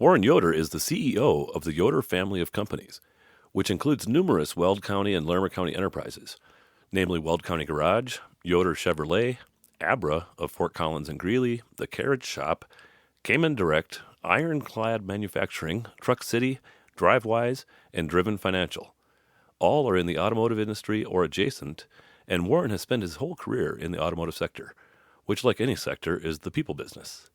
Warren Yoder is the CEO of the Yoder Family of Companies, which includes numerous Weld County and Larimer County enterprises, namely Weld County Garage, Yoder Chevrolet, ABRA of Fort Collins and Greeley, the Carriage Shop, Kayman Direct, Clad Manufacturing, Truck City, Drivewise, and Driven Financial. All are in the automotive industry or adjacent, and Warren has spent his whole career in the automotive sector, which, like any sector, is the people business.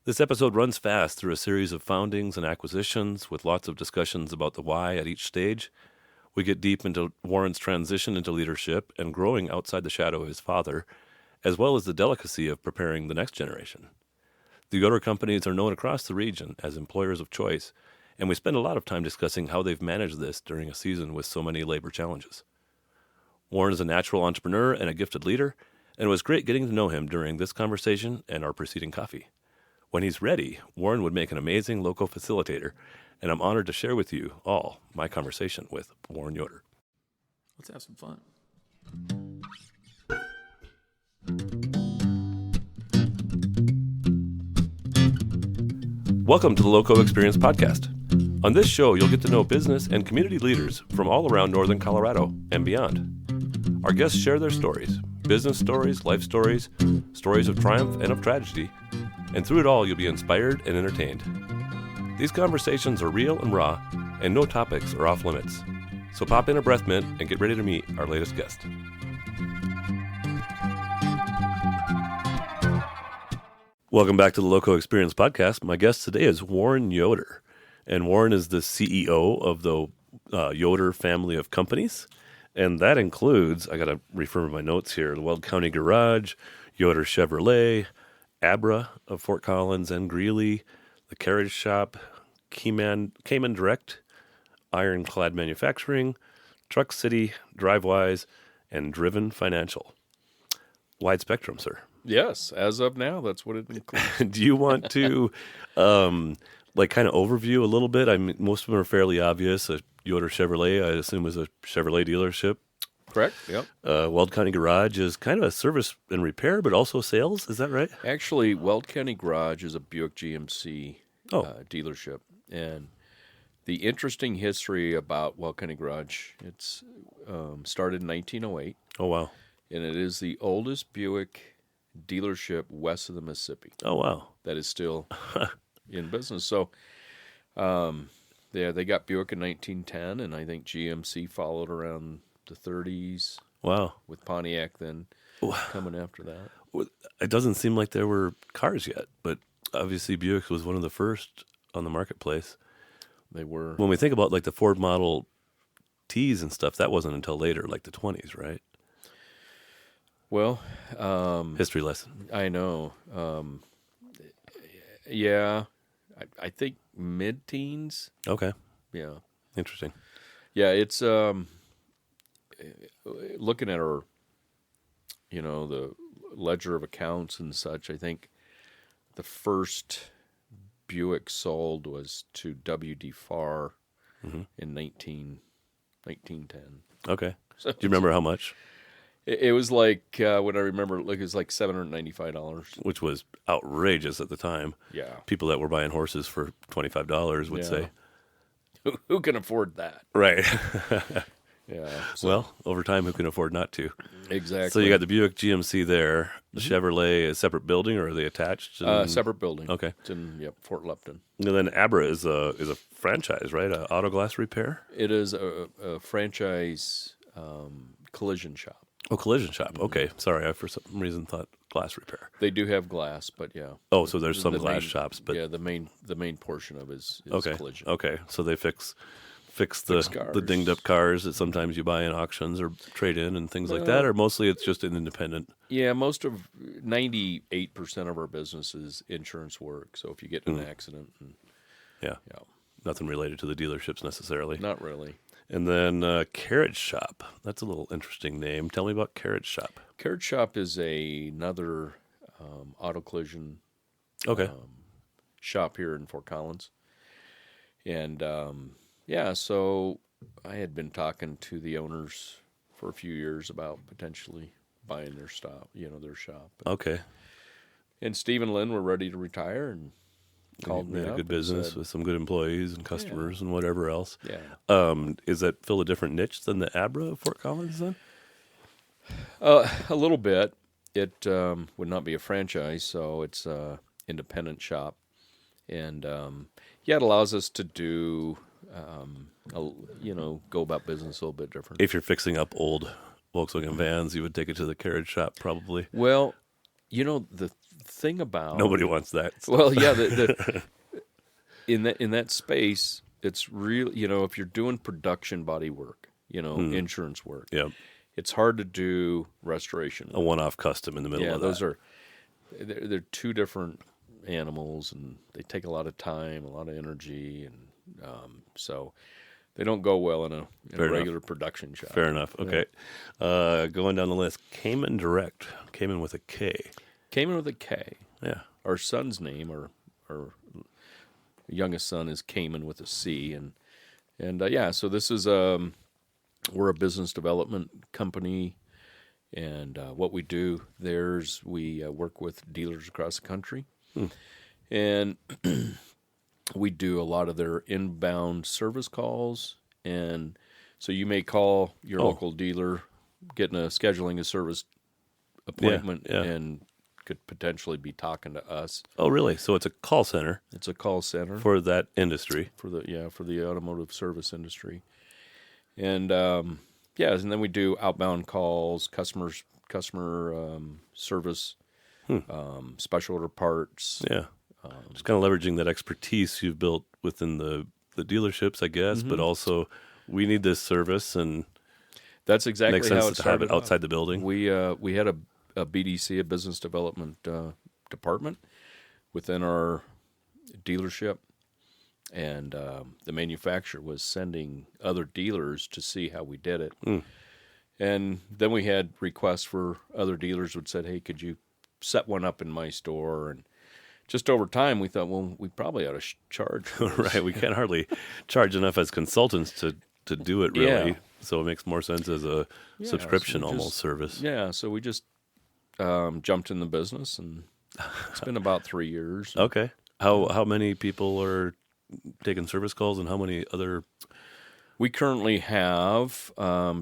This episode runs fast through a series of foundings and acquisitions with lots of discussions about the why at each stage. We get deep into Warren's transition into leadership and growing outside the shadow of his father, as well as the delicacy of preparing the next generation. The Yoder companies are known across the region as employers of choice, and we spend a lot of time discussing how they've managed this during a season with so many labor challenges. Warren is a natural entrepreneur and a gifted leader, and it was great getting to know him during this conversation and our preceding coffee. When he's ready, Warren would make an amazing LoCo Facilitator, and I'm honored to share with you all my conversation with Warren Yoder. Let's have some fun. Welcome to the LoCo Experience Podcast. On this show, you'll get to know business and community leaders from all around northern Colorado and beyond. Our guests share their stories, business stories, life stories, stories of triumph and of tragedy, and through it all, you'll be inspired and entertained. These conversations are real and raw, and no topics are off limits. So pop in a breath mint and get ready to meet our latest guest. Welcome back to the LoCo Experience Podcast. My guest today is Warren Yoder, and Warren is the CEO of the Yoder Family of Companies, and that includes, I got to refer to my notes here, the Weld County Garage, Yoder Chevrolet, ABRA of Fort Collins and Greeley, the Carriage Shop, Kayman Direct, Clad Manufacturing, Truck City, Drivewise, and Driven Financial. Wide spectrum, sir. Yes, as of now, that's what it includes. Do you want to, kind of overview a little bit? I mean, most of them are fairly obvious. A Yoder Chevrolet, I assume, is a Chevrolet dealership. Correct, yep. Weld County Garage is kind of a service and repair, but also sales. Is that right? Actually, Weld County Garage is a Buick GMC dealership. And the interesting history about Weld County Garage, it's started in 1908. Oh, wow. And it is the oldest Buick dealership west of the Mississippi. Oh, wow. That is still in business. So, they got Buick in 1910, and I think GMC followed around the 30s. Wow. With Pontiac then coming after that. It doesn't seem like there were cars yet, but obviously Buick was one of the first on the marketplace. They were. When we think about like the Ford Model Ts and stuff, that wasn't until later, like the 20s, right? Well, history lesson. I know. Yeah, I think mid-teens. Okay. Yeah. Interesting. Yeah, it's looking at our, the ledger of accounts and such. I think the first Buick sold was to W.D. Farr in 1910. Okay. So, do you remember how much? It was like, when I remember, it was like $795. Which was outrageous at the time. Yeah. People that were buying horses for $25 would say. Who can afford that? Right. Yeah. So. Well, over time, who can afford not to? Exactly. So you got the Buick GMC there. The Chevrolet, a separate building, or are they attached? Separate building. Okay. It's in Fort Lupton. And then ABRA is a franchise, right? A auto glass repair? It is a franchise collision shop. Oh, collision shop. Okay. Sorry, I for some reason thought glass repair. They do have glass, but yeah. Oh, so there's some glass shops, but yeah, the main portion of it is collision. Okay. So they fix the dinged up cars that sometimes you buy in auctions or trade in and things like that, or mostly it's just an independent. Yeah, 98% of our business is insurance work. So if you get in an accident, nothing related to the dealerships necessarily. Not really. And then Carriage Shop. That's a little interesting name. Tell me about Carriage Shop. Carriage Shop is another auto collision shop here in Fort Collins. And, so I had been talking to the owners for a few years about potentially buying their shop. Okay. And Steve and Lynn were ready to retire, and Called You me made a up good and business said, with some good employees and customers and whatever else. yeah. Is that fill a different niche than the ABRA of Fort Collins then? A little bit. It would not be a franchise, so it's a independent shop, and yeah, it allows us to do, go about business a little bit different. If you're fixing up old Volkswagen vans, you would take it to the Carriage Shop probably. Well, the thing about Nobody wants that. well, yeah, in that space, it's real. If you're doing production body work, insurance work, Yeah, it's hard to do restoration. a one-off custom in the middle Yeah, of those that. they're two different animals, and they take a lot of time, a lot of energy, and so they don't go well in a Fair regular enough. production shop. Fair enough. Okay. Going down the list, Kayman Direct. Kayman with a K. Came in with a K. Yeah. Our son's name, our youngest son, is Kayman with a C, and yeah. So this is we're a business development company, and what we do there's we work with dealers across the country, and we do a lot of their inbound service calls, and so you may call your local dealer, scheduling a service appointment, yeah. and could potentially be talking to us. Oh, really? So it's a call center It's a call center for that industry. for the automotive service industry, and and then we do outbound calls, customer service, special order parts. Yeah. Just kind of leveraging that expertise you've built within the dealerships, I guess, but also we need this service, and That's exactly makes how sense it to have started it outside the building. We had a BDC, a business development department within our dealership, and the manufacturer was sending other dealers to see how we did it. And then we had requests for other dealers would said, "Hey, could you set one up in my store?" And just over time, we thought, well, we probably ought to charge for this. Right. We can't hardly charge enough as consultants to do it, really. Yeah. So it makes more sense as a subscription so we almost just- service. Yeah, so we just jumped in the business, and it's been about 3 years. Okay. How many people are taking service calls, and how many other? We currently have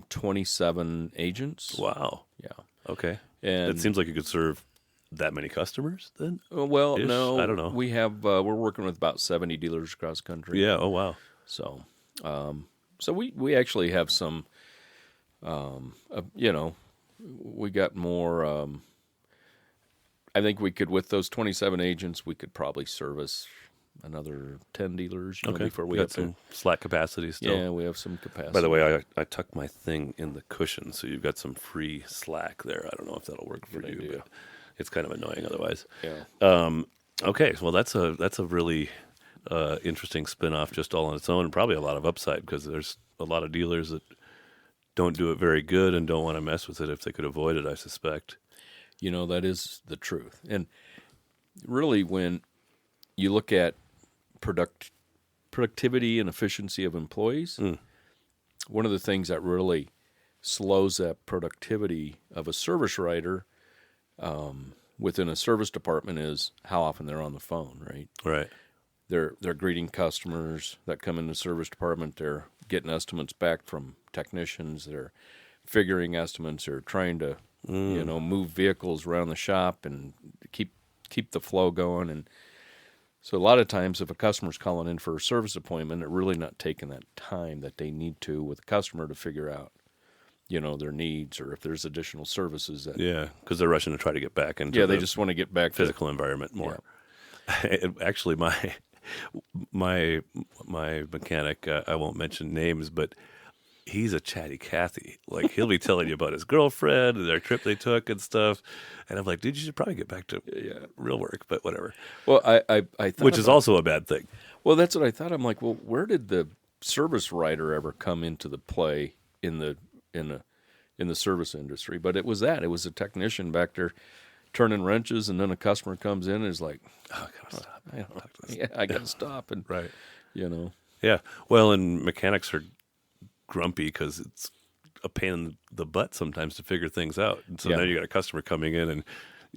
27 agents. Wow. Yeah. Okay. And It seems like you could serve that many customers then. well, ish? no, I don't know. We have we're working with about 70 dealers across the country. Yeah. Oh, wow. So, so we actually have some, we got more. I think we could, with those 27 agents, we could probably service another 10 dealers. Okay. Before we got have some slack capacity still. Yeah, we have some capacity. By the way, I tucked my thing in the cushion, so you've got some free slack there. I don't know if that'll work for Good you, idea. but it's kind of annoying otherwise. Yeah. Okay, well that's a really interesting spin-off just all on its own, and probably a lot of upside because there's a lot of dealers that don't do it very good and don't want to mess with it if they could avoid it, I suspect. That is the truth. And really, when you look at productivity and efficiency of employees, one of the things that really slows that productivity of a service writer within a service department is how often they're on the phone, right? Right. They're greeting customers that come in the service department. They're getting estimates back from technicians. They're figuring estimates. They're trying to move vehicles around the shop and keep the flow going. And so a lot of times, if a customer's calling in for a service appointment, they're really not taking that time that they need to with the customer to figure out, their needs, or if there's additional services that. Yeah, because they're rushing to try to get back into They the just want to get back physical environment more. Actually, my mechanic, I won't mention names, but he's a chatty Cathy. Like, he'll be telling you about his girlfriend and their trip they took and stuff. And I'm like, dude, you should probably get back to real work, but whatever. Well, I thought Which is also a bad thing. Well, that's what I thought. I'm like, well, where did the service writer ever come into the play in the service industry? But it was a technician back there turning wrenches, and then a customer comes in and is like, Oh, I gotta stop. I got to stop. And, Right. Yeah. Well, and mechanics are grumpy because it's a pain in the butt sometimes to figure things out. And so now you got a customer coming in and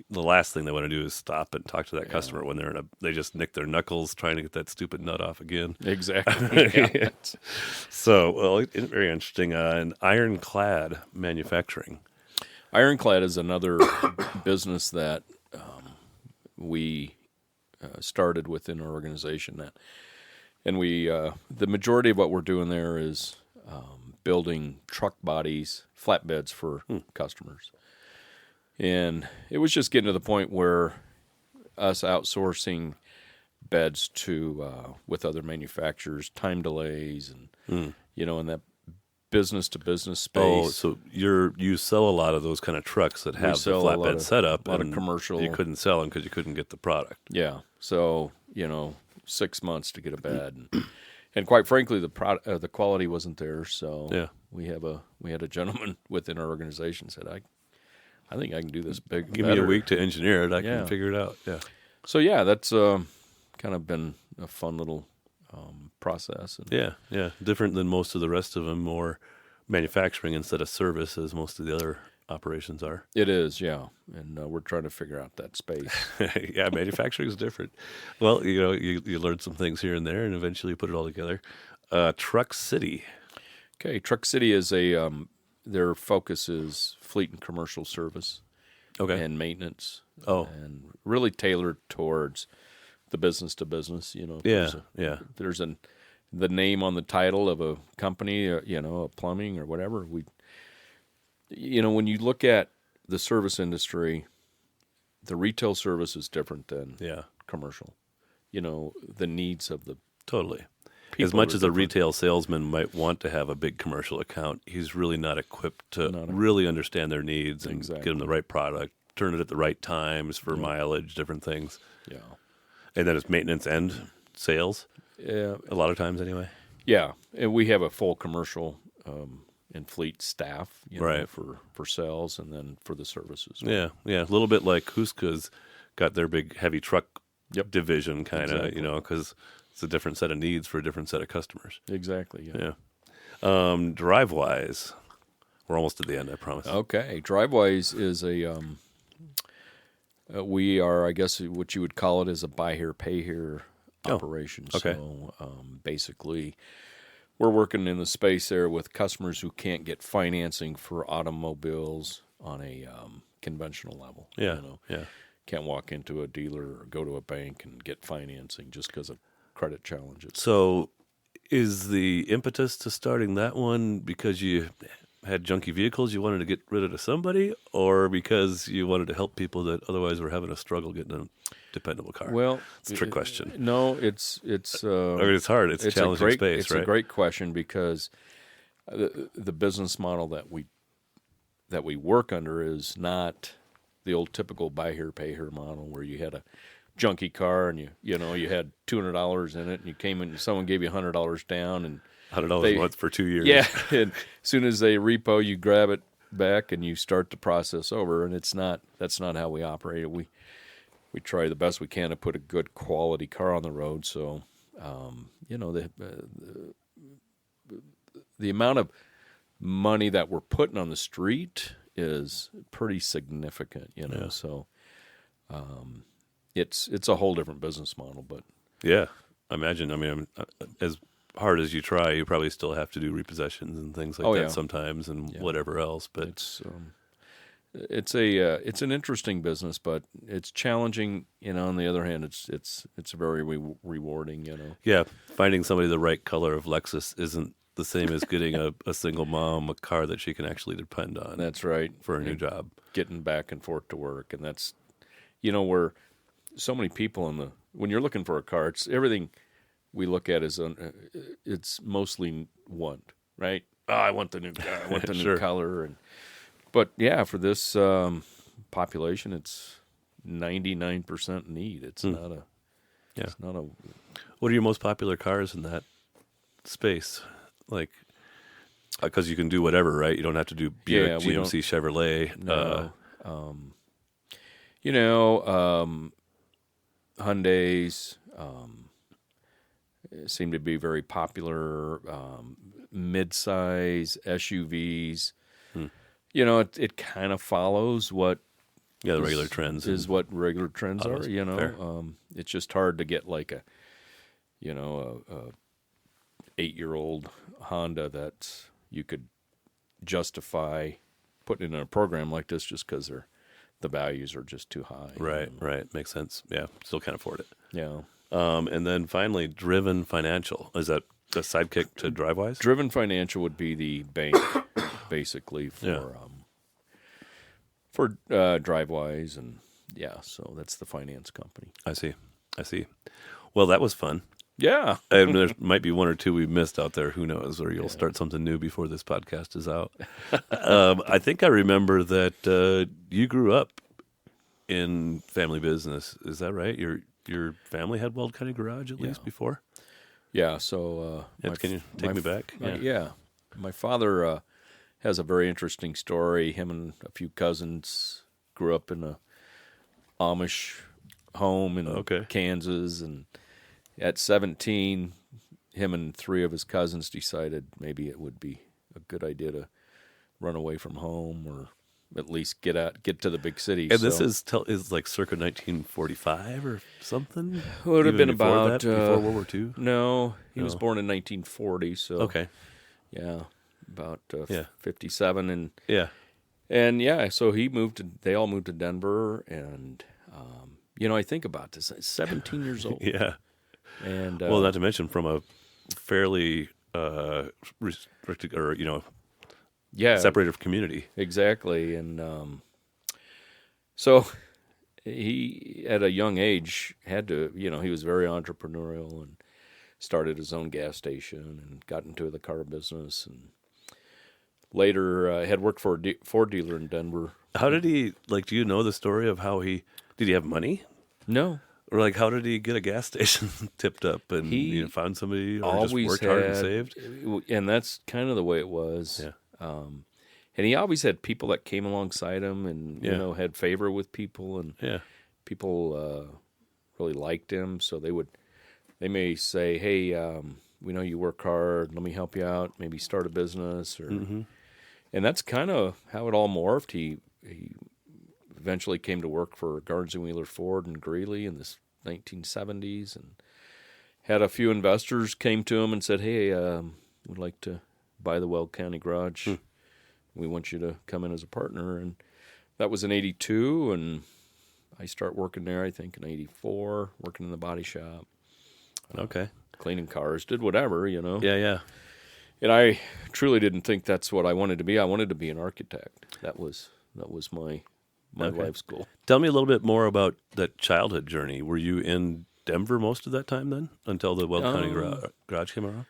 the last thing they want to do is stop and talk to that customer when they just nick their knuckles trying to get that stupid nut off again. Exactly. Yeah. So, well, very interesting. And Ironclad Manufacturing. Ironclad is another business that we started within our organization. And we the majority of what we're doing there is building truck bodies, flatbeds for customers. And it was just getting to the point where us outsourcing beds to with other manufacturers, time delays, and in that business to business space. Oh, so you sell a lot of those kind of trucks that have the flatbed setup, a lot of commercial. You couldn't sell them because you couldn't get the product. Yeah, so 6 months to get a bed, and quite frankly, the quality wasn't there. So we had a gentleman within our organization said, I think I can do this big. Give me a week to engineer it. I can figure it out. Yeah. So yeah, that's kind of been a fun little process. And yeah, different than most of the rest of them. More manufacturing instead of service, as most of the other operations are. It is, yeah, and we're trying to figure out that space. Yeah, manufacturing is different. Well, you learn some things here and there, and eventually you put it all together. Truck City. Okay, Truck City is their focus is fleet and commercial service, and maintenance. And really tailored towards the business to business. There's the name on the title of a company, a plumbing or whatever. When you look at the service industry, the retail service is different than commercial. The needs of the totally. As much as a retail salesman might want to have a big commercial account, he's really not equipped to really understand their needs and get them the right product, turn it at the right times for mileage, different things. Yeah. And then it's maintenance and sales. Yeah. A lot of times anyway. Yeah. And we have a full commercial and fleet staff for sales and then for the services. Yeah. A little bit like Huska's got their big heavy truck division kind of, because it's a different set of needs for a different set of customers. Exactly, yeah. Drivewise. We're almost at the end, I promise. Okay. Drivewise is we are, I guess what you would call it, is a buy here, pay here operation. Okay. So basically, we're working in the space there with customers who can't get financing for automobiles on a conventional level. Yeah. Can't walk into a dealer or go to a bank and get financing just because of credit challenges. So is the impetus to starting that one because you had junky vehicles you wanted to get rid of to somebody, or because you wanted to help people that otherwise were having a struggle getting a dependable car? Well, it's a trick question. No, it's it's hard. It's a challenging space, It's a great question because the business model that we work under is not the old typical buy here, pay here model where you had a junky car and you had $200 in it and you came in and someone gave you $100 down and $100 a month for 2 years. Yeah, and as soon as they repo, you grab it back and you start the process over. And that's not how we operate. We try the best we can to put a good quality car on the road. So, the amount of money that we're putting on the street is pretty significant. So it's a whole different business model. But yeah, I imagine. I mean, as hard as you try, you probably still have to do repossessions and things like that sometimes, and whatever else. But it's an interesting business, but it's challenging. On the other hand, it's very rewarding. Yeah, finding somebody the right color of Lexus isn't the same as getting a single mom a car that she can actually depend on. That's right, for a new job, getting back and forth to work, and that's where so many people when you're looking for a car, it's everything. We look at is it's mostly want, right? Oh, I want the new car. I want the new color. But yeah, for this population, it's 99% need. It's not a. It's not a. What are your most popular cars in that space? Like, because you can do whatever, right? You don't have to do Buick, GMC, Chevrolet. No. Hyundais. Seem to be very popular, mid-size SUVs. It kind of follows what Yeah, the regular trends is what regular trends autos. are. You know, Fair. it's just hard to get like a 8-year-old Honda that you could justify putting in a program like this just because the values are just too high. Right, right. Makes sense. Yeah, still can't afford it. Yeah. And then finally, Driven Financial. Is that the sidekick to Drivewise? Driven Financial would be the bank, basically, for Drivewise, and so that's the finance company. I see. Well, that was fun. Yeah. And there might be one or two we missed out there. Who knows? Or you'll start something new before this podcast is out. I think I remember that you grew up in family business. Is that right? Your family had Weld County Garage at least before? Yeah. So can you take me back? My father has a very interesting story. Him and a few cousins grew up in a Amish home in Kansas, and at 17, him and 3 of his cousins decided maybe it would be a good idea to run away from home, or at least get to the big city. And this is like circa 1945 or something? It would have been about before World War II? No, he was born in 1940, so about 57, and so they all moved to Denver, and I think about this, 17 years old. Yeah. And well, not to mention from a fairly restricted or separated community. Exactly. And so he at a young age had to, he was very entrepreneurial and started his own gas station and got into the car business, and later had worked for a Ford dealer in Denver. How did he, do you know the story of how did he have money? No. Or how did he get a gas station tipped up and he found somebody, or always just worked hard and saved? And that's kind of the way it was. Yeah. And he always had people that came alongside him and, had favor with people, and people really liked him. So they may say, hey, we know you work hard. Let me help you out. Maybe start a business. And that's kind of how it all morphed. He eventually came to work for Garnes & Wheeler Ford in Greeley in the 1970s, and had a few investors came to him and said, hey, we'd like to buy the Weld County Garage. We want you to come in as a partner. And that was in 82, and I start working there, I think, in 84, working in the body shop. Okay. Cleaning cars, did whatever, Yeah. And I truly didn't think that's what I wanted to be. I wanted to be an architect. That was my life's goal. Tell me a little bit more about that childhood journey. Were you in Denver most of that time then, until the Weld County Garage came around?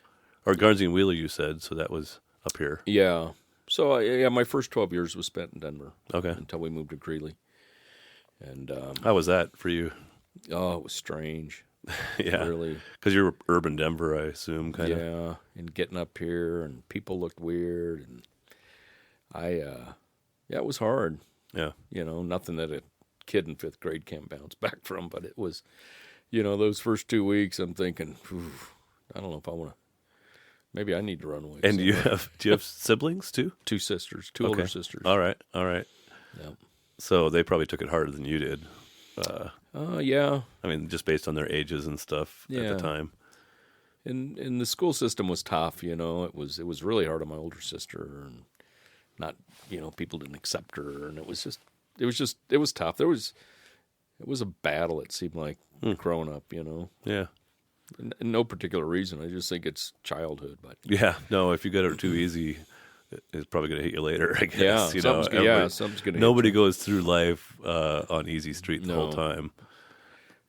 Or Garnes & Wheeler, you said, so that was up here. Yeah. So, my first 12 years was spent in Denver. Okay. Until we moved to Greeley. And how was that for you? Oh, it was strange. Yeah. Really. Because you're urban Denver, I assume, kind of. Yeah, and getting up here, and people looked weird, and it was hard. Yeah. Nothing that a kid in 5th grade can't bounce back from, but it was, those first 2 weeks, I'm thinking, I don't know if I want to, maybe I need to run away. And do you have siblings too? 2 sisters, 2 older sisters. All right. Yeah. So they probably took it harder than you did. Yeah. I mean, just based on their ages and stuff at the time. And the school system was tough, it was really hard on my older sister, and not, people didn't accept her, and it was tough. It was a battle, it seemed like, growing up, Yeah. And no particular reason. I just think it's childhood, but yeah, no, if you get it too easy, it's probably going to hit you later, I guess. Yeah, something's going to nobody goes through life on easy street the whole time.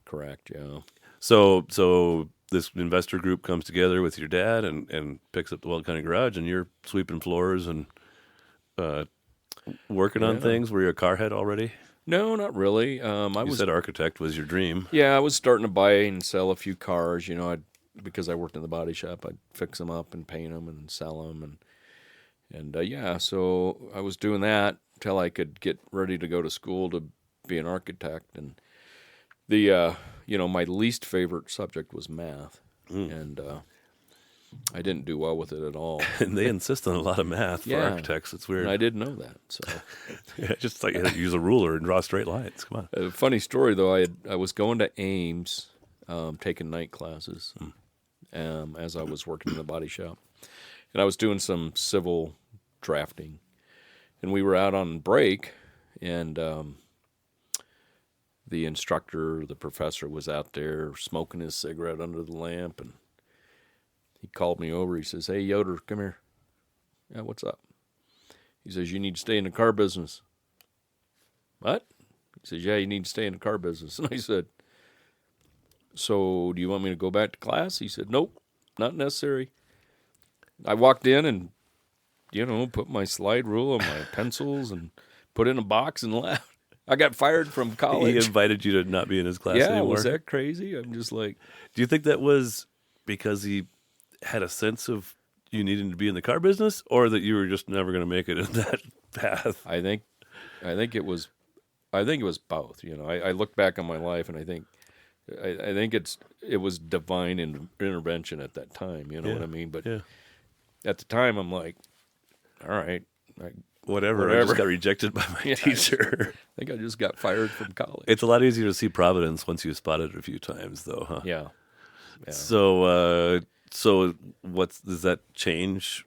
Correct, yeah. So this investor group comes together with your dad and picks up the Weld County Garage, and you're sweeping floors and working on things. Were you a car head already? No, not really. You said architect was your dream. Yeah, I was starting to buy and sell a few cars. Because I worked in the body shop, I'd fix them up and paint them and sell them, and so I was doing that till I could get ready to go to school to be an architect. And the my least favorite subject was math, and I didn't do well with it at all. And they insist on a lot of math for architects. It's weird. And I didn't know that. So Yeah, just like use a ruler and draw straight lines. Come on. a funny story though. I was going to Ames, taking night classes, as I was working in the body shop, and I was doing some civil drafting, and we were out on break, and the instructor, the professor, was out there smoking his cigarette under the lamp, and he called me over. He says, "Hey, Yoder, come here." "Yeah, what's up?" He says, "You need to stay in the car business." "What?" He says, "Yeah, you need to stay in the car business." And I said, "So do you want me to go back to class?" He said, "Nope, not necessary." I walked in and, put my slide rule and my pencils and put in a box and left. I got fired from college. He invited you to not be in his class Yeah, anymore. was that crazy? I'm just like, Do you think that was because he had a sense of you needing to be in the car business, or that you were just never going to make it in that path? I think it was both. I look back on my life and I think it was divine intervention at that time. You know what I mean? But at the time, I'm like, all right, Whatever. I just got rejected by my teacher. I think I just got fired from college. It's a lot easier to see providence once you spot it a few times, though, huh? Yeah. So, does that change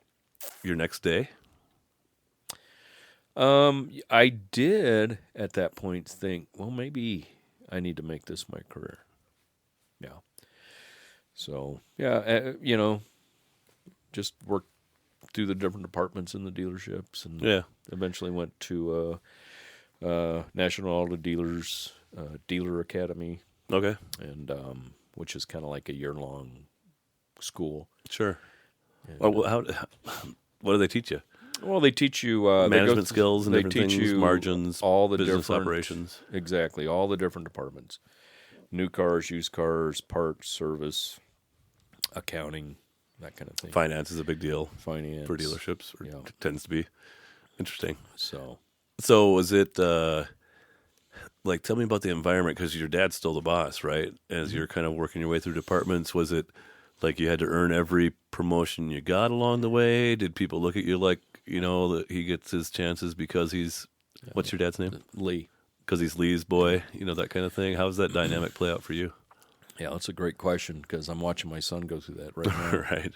your next day? I did at that point think, well, maybe I need to make this my career. Yeah. So, just worked through the different departments in the dealerships, and eventually went to National Auto Dealers Dealer Academy. Okay. And which is kind of like a year-long school. Sure. And, what do they teach you? Well, they teach you management skills and they different teach things, you margins, all the business different operations. Exactly, all the different departments: new cars, used cars, parts, service, accounting, that kind of thing. Finance is a big deal. Finance for dealerships, or tends to be. Interesting. So was it like? Tell me about the environment, because your dad's still the boss, right? As you're kind of working your way through departments, was it like you had to earn every promotion you got along the way? Did people look at you like, that he gets his chances because he's, what's your dad's name? Lee. Because he's Lee's boy, that kind of thing. How does that dynamic play out for you? Yeah, that's a great question, because I'm watching my son go through that right now. Right.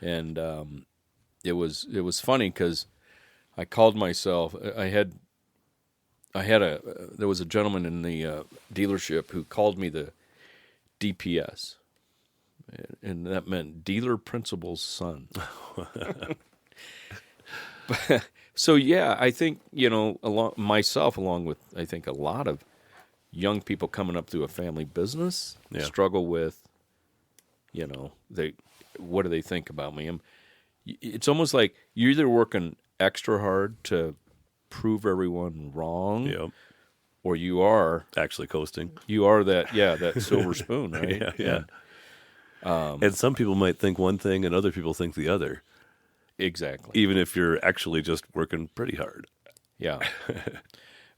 And it was funny because I called myself. There was a gentleman in the dealership who called me the DPS, and that meant dealer principal's son. So I think along with I think a lot of young people coming up through a family business struggle with, what do they think about me? It's almost like you're either working extra hard to prove everyone wrong, or you are actually coasting. You are that silver spoon, right? Yeah. And some people might think one thing and other people think the other. Exactly. Even if you're actually just working pretty hard. Yeah.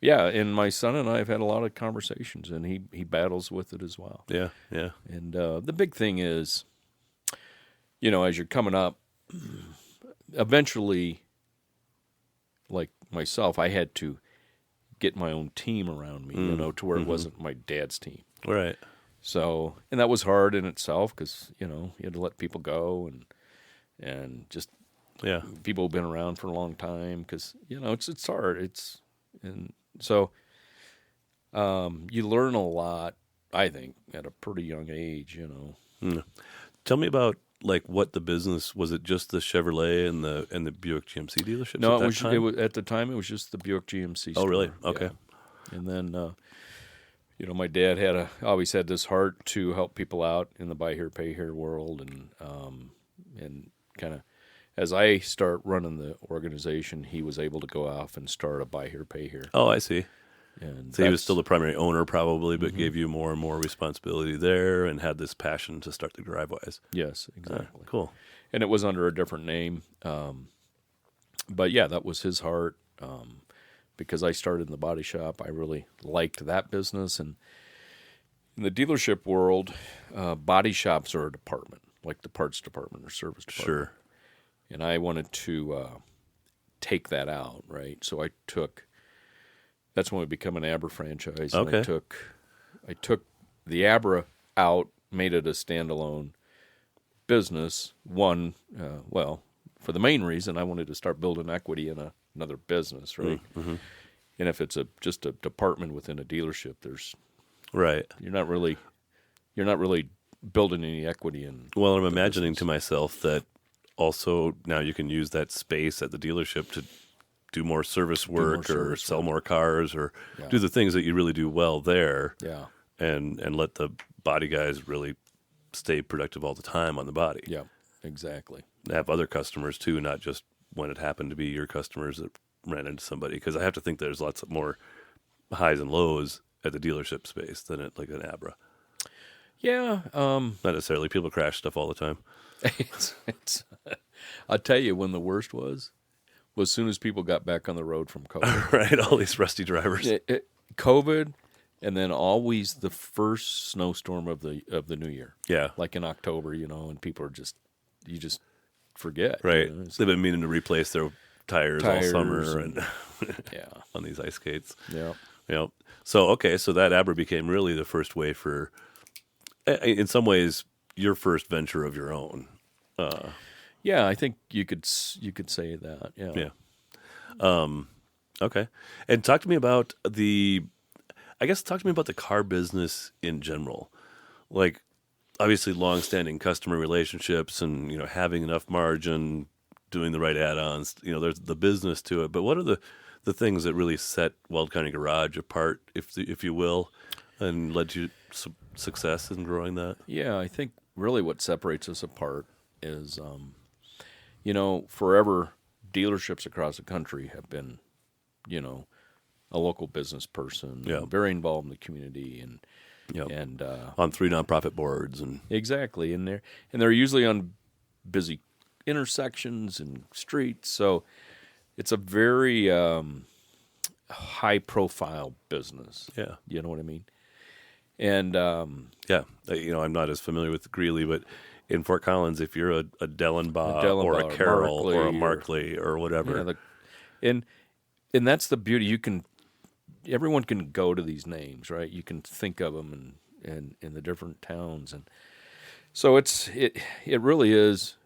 Yeah, and my son and I have had a lot of conversations, and he battles with it as well. Yeah, yeah. And the big thing is, as you're coming up, eventually, like myself, I had to get my own team around me, to where it wasn't my dad's team. Right. So, and that was hard in itself, because, you had to let people go and just people who've been around for a long time, because, it's hard. So you learn a lot, I think, at a pretty young age, Tell me about what the business was. It just the Chevrolet and the Buick GMC dealerships? No, it was at the time. It was just the Buick GMC store. Oh, really? Okay. Yeah. And then my dad always had this heart to help people out in the buy here, pay here world, and kind of as I start running the organization, he was able to go off and start a buy here, pay here. Oh, I see. And so he was still the primary owner probably, but gave you more and more responsibility there and had this passion to start the Drivewise. Yes, exactly. Cool. And it was under a different name. But yeah, that was his heart. Because I started in the body shop, I really liked that business. And in the dealership world, body shops are a department. like the parts department or service department. Sure. And I wanted to take that out, right? So that's when we become an ABRA franchise. Okay. And I took the ABRA out, made it a standalone business. For the main reason, I wanted to start building equity in another business, right? Mm-hmm. And if it's just a department within a dealership, Right. you're not really building any equity in. Well, I'm imagining business. to myself that also now you can use that space at the dealership to do more service work or sell more cars or do the things that you really do well there. Yeah. And let the body guys really stay productive all the time on the body. Yeah, exactly. Have other customers too, not just when it happened to be your customers that ran into somebody. Because I have to think there's lots of more highs and lows at the dealership space than at like an ABRA. Yeah. Not necessarily. People crash stuff all the time. I'll tell you when the worst was as soon as people got back on the road from COVID. Right, all these rusty drivers. COVID, and then always the first snowstorm of the new year. Yeah. Like in October, and people are you just forget. Right. They've been meaning to replace their tires all summer and yeah, on these ice skates. Yeah. Yep. So that ABRA became really the first way for, in some ways, your first venture of your own. Yeah, I think you could say that. Yeah. Yeah. Okay. And talk to me about the car business in general. Like, obviously, long-standing customer relationships and, having enough margin, doing the right add-ons, there's the business to it. But what are the things that really set Weld County Garage apart, if you will, and led you success in growing that? Yeah, I think really what separates us apart is, forever dealerships across the country have been, a local business person, very involved in the community, and on 3 nonprofit boards and exactly, and they're usually on busy intersections and streets, so it's a very high profile business. Yeah, you know what I mean. And I'm not as familiar with Greeley, but in Fort Collins, if you're a Dellenbaugh or a Carroll or a Markley or whatever, and that's the beauty. Everyone can go to these names, right? You can think of them and in the different towns, and so it really is,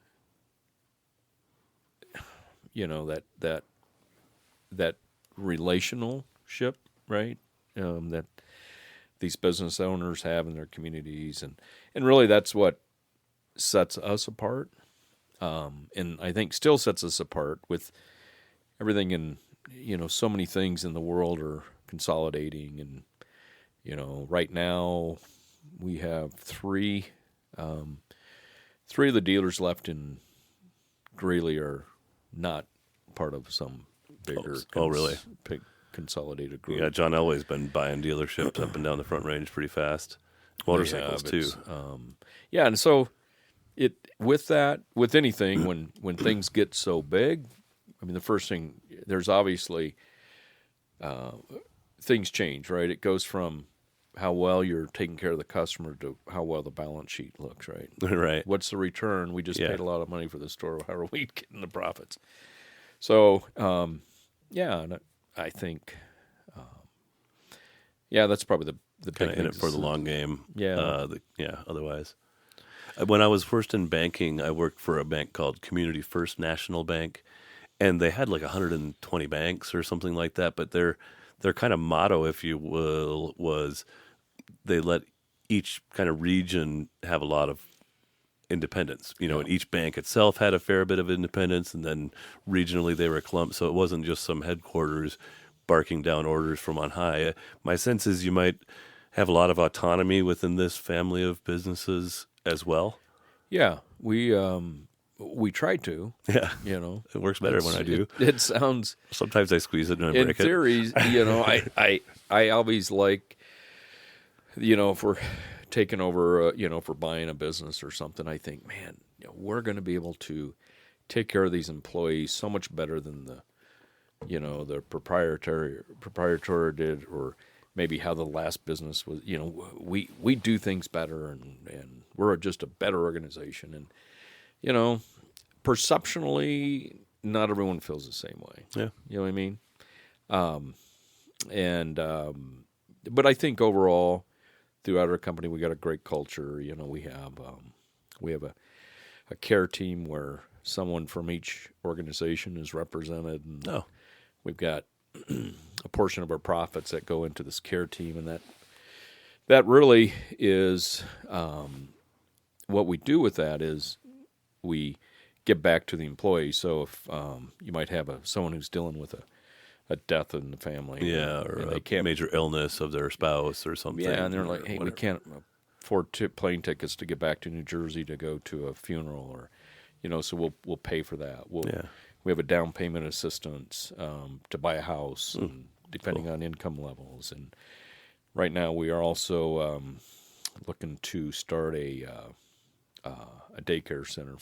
that relationship, right? That these business owners have in their communities, and really that's what sets us apart, and I think still sets us apart with everything. And so many things in the world are consolidating, and right now we have three of the dealers left in Greeley are not part of some bigger really? Big consolidated group. Yeah, John Elway's been buying dealerships up and down the Front Range pretty fast. Motorcycles too. And so with anything when things get so big, I mean, the first thing, there's obviously things change, right? It goes from how well you're taking care of the customer to how well the balance sheet looks, right? Right. What's the return? We just paid a lot of money for the store. How are we getting the profits? So, and I think, that's probably the big in it for the long game. Yeah. Otherwise. When I was first in banking, I worked for a bank called Community First National Bank, and they had like 120 banks or something like that. But their kind of motto, if you will, was they let each kind of region have a lot of independence. And each bank itself had a fair bit of independence, and then regionally they were clumped. So it wasn't just some headquarters barking down orders from on high. My sense is you might have a lot of autonomy within this family of businesses as well. Yeah, we try to. Yeah, it works better when I do. It sounds. Sometimes I squeeze it and I break it. In theory, I always like, if we're taking over, for buying a business or something, I think, man, we're going to be able to take care of these employees so much better than the proprietor did, or maybe how the last business was. We do things better, and we're just a better organization. And perceptionally, not everyone feels the same way. Yeah. You know what I mean? But I think overall, throughout our company, we got a great culture. We have a care team where someone from each organization is represented, and we've got a portion of our profits that go into this care team, and that really is what we do with that is we give back to the employees. So if you might have someone who's dealing with a death in the family, or and they a can't, major illness of their spouse or something. yeah, and they're like, hey, we whatever. can't afford plane tickets to get back to New Jersey to go to a funeral, or so we'll pay for that. We have a down payment assistance to buy a house, and depending on income levels. And right now we are also looking to start a daycare center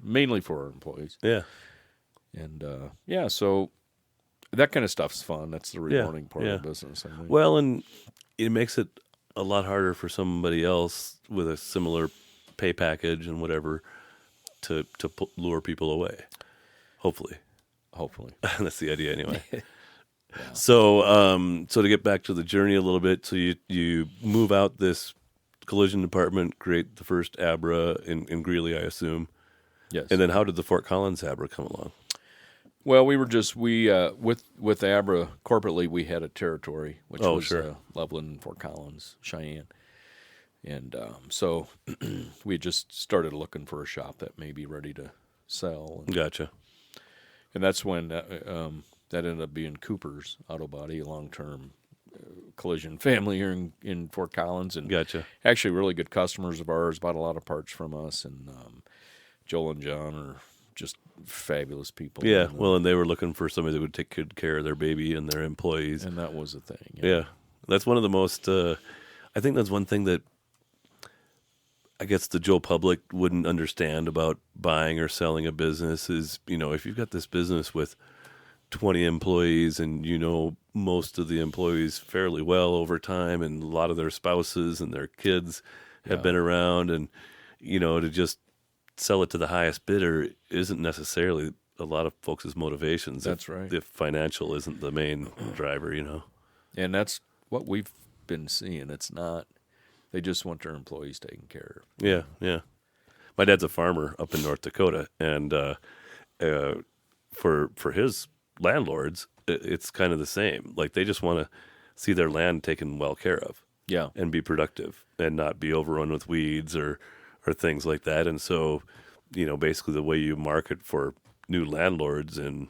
mainly for our employees. Yeah. And so that kind of stuff's fun. That's the rewarding part of the business, I think. Well, and it makes it a lot harder for somebody else with a similar pay package and whatever to lure people away. Hopefully. That's the idea anyway. So to get back to the journey a little bit, so you move out this collision department, create the first ABRA in Greeley, I assume. Yes. And then how did the Fort Collins ABRA come along? Well, we were with ABRA corporately, we had a territory, which was Loveland, Fort Collins, Cheyenne. And so we just started looking for a shop that may be ready to sell. Gotcha. And that's when that ended up being Cooper's Auto Body, a long-term collision family here in Fort Collins. And Gotcha. actually really good customers of ours, bought a lot of parts from us. And Joel and John are just fabulous people. Yeah, well, and they were looking for somebody that would take good care of their baby and their employees. And that was the thing. Yeah. That's one of the most, I think that's one thing that I guess the Joe public wouldn't understand about buying or selling a business is, if you've got this business with 20 employees and most of the employees fairly well over time, and a lot of their spouses and their kids have been around, and, to just sell it to the highest bidder isn't necessarily a lot of folks' motivations. That's right. If financial isn't the main driver, And that's what we've been seeing. It's not, they just want their employees taken care of. Yeah, yeah. My dad's a farmer up in North Dakota, and for his landlords, it's kind of the same. Like, they just want to see their land taken well care of. Yeah. And be productive and not be overrun with weeds or things like that. And so, basically the way you market for new landlords in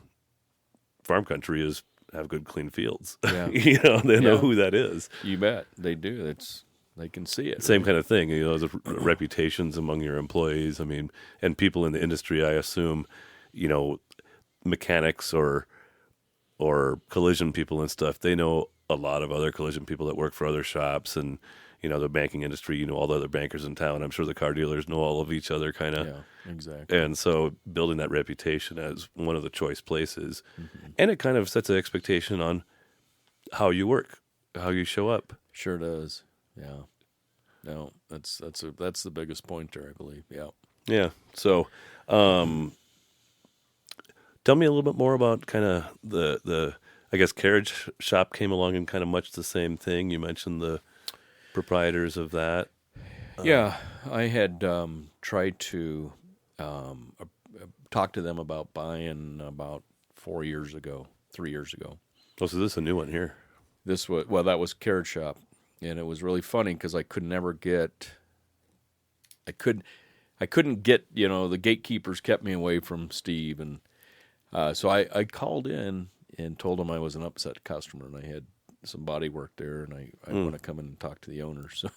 farm country is have good, clean fields. Yeah. They know who that is. You bet. They do. They can see it. Same kind of thing, the reputations among your employees. I mean, and people in the industry, I assume, mechanics or collision people and stuff, they know a lot of other collision people that work for other shops, and the banking industry, all the other bankers in town. I'm sure the car dealers know all of each other, kind of. Yeah, exactly. And so building that reputation as one of the choice places, and it kind of sets an expectation on how you work, how you show up. Sure does. Yeah. No, that's the biggest point there, I believe. Yeah. Yeah. So, tell me a little bit more about kind of the I guess Carriage Shop came along in kind of much the same thing. You mentioned the proprietors of that. Yeah, I had tried to talk to them about buying about 3 years ago. Oh, so this is a new one here. That was Carriage Shop, and it was really funny because I couldn't get, the gatekeepers kept me away from Steve, and so I called in and told him I was an upset customer, and I had some body work there, and I want to come in and talk to the owner. So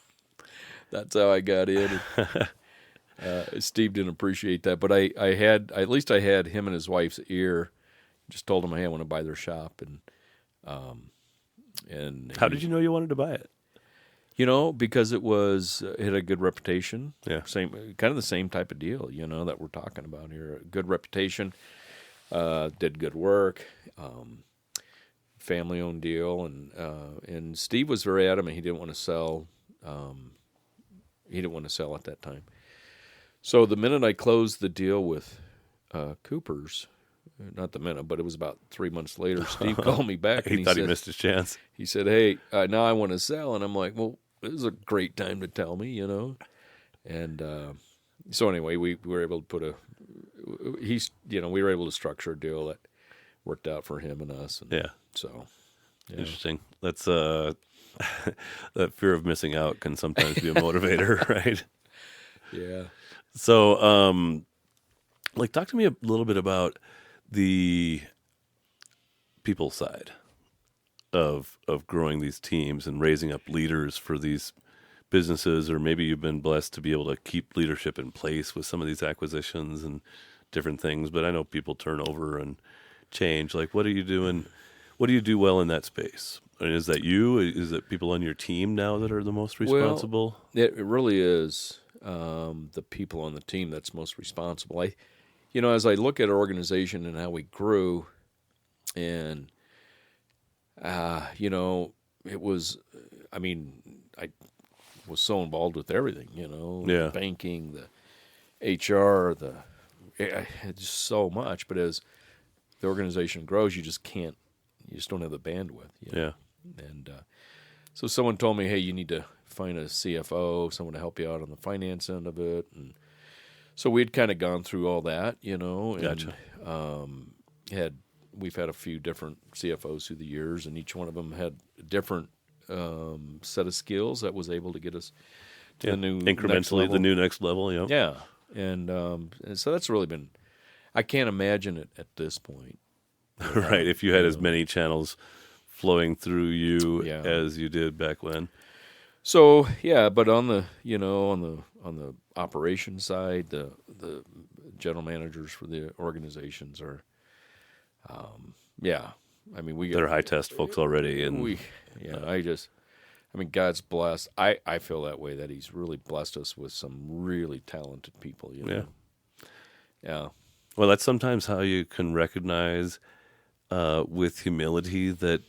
that's how I got in. Steve didn't appreciate that, but I had him and his wife's ear. Just told him, hey, I want to buy their shop, and How did you know you wanted to buy it? Because it had a good reputation. Yeah. Kind of the same type of deal, that we're talking about here. Good reputation, did good work. family-owned deal, and Steve was very adamant he didn't want to sell. He didn't want to sell at that time. So the minute I closed the deal with Cooper's, not the minute, but it was about 3 months later, Steve called me back. He thought he missed his chance. He said, "Hey, now I want to sell," and I'm like, "Well, this is a great time to tell me, you know." And so anyway, we were able to put we were able to structure a deal that worked out for him and us. And Yeah. So yeah. Interesting. That's that fear of missing out can sometimes be a motivator, right? Yeah. So, talk to me a little bit about the people side of growing these teams and raising up leaders for these businesses, or maybe you've been blessed to be able to keep leadership in place with some of these acquisitions and different things. But I know people turn over and change. Like, what are you doing? What do you do well in that space? I mean, is that you? Is it people on your team now that are the most responsible? Well, it really is the people on the team that's most responsible. As I look at our organization and how we grew, and it was, I was so involved with everything, Yeah. banking, the HR, just so much. But as the organization grows, you just don't have the bandwidth. Yeah. And so someone told me, hey, you need to find a CFO, someone to help you out on the finance end of it. And so we'd kind of gone through all that, and Gotcha. we've had a few different CFOs through the years, and each one of them had a different set of skills that was able to get us to the new incrementally next level. the new next level. Yeah. Yeah. And so that's really been, I can't imagine it at this point. Right. If you had as many channels flowing through you Yeah. as you did back when. So yeah, but on the on the operations side, the general managers for the organizations are, They're high test folks already, and God's blessed. I feel that way, that He's really blessed us with some really talented people. Yeah. Well, that's sometimes how you can recognize with humility that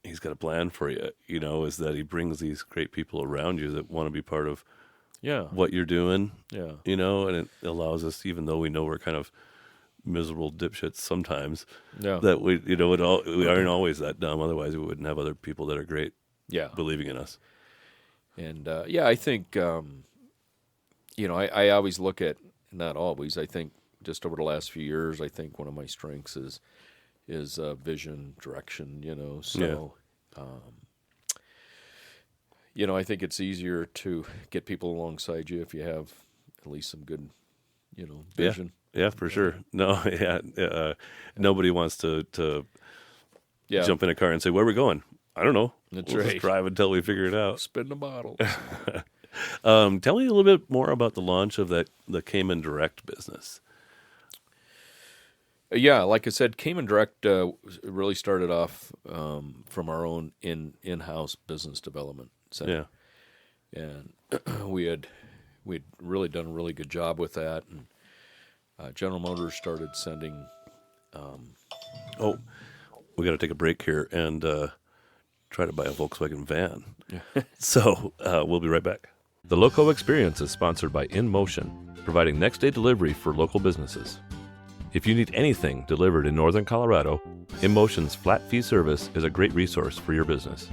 He's got a plan for you, is that He brings these great people around you that want to be part of what you're doing, Yeah. And it allows us, even though we know we're kind of miserable dipshits sometimes, Yeah. that we aren't always that dumb. Otherwise, we wouldn't have other people that are great Yeah. believing in us. And I think I always look at, not always, I think just over the last few years, I think one of my strengths is vision, direction. So I think it's easier to get people alongside you if you have at least some good vision. Yeah, for sure. No, nobody wants to jump in a car and say, "Where are we going?" I don't know. That's we'll right. just drive until we figure it out. Spin the bottle. Tell me a little bit more about the launch of the Kayman Direct business. Yeah, like I said, Kayman Direct really started off from our own in-house business development center. Yeah. And we'd really done a really good job with that. And General Motors started sending. We got to take a break here and try to buy a Volkswagen van. So we'll be right back. The LoCo Experience is sponsored by InMotion, providing next-day delivery for local businesses. If you need anything delivered in northern Colorado, InMotion's flat fee service is a great resource for your business.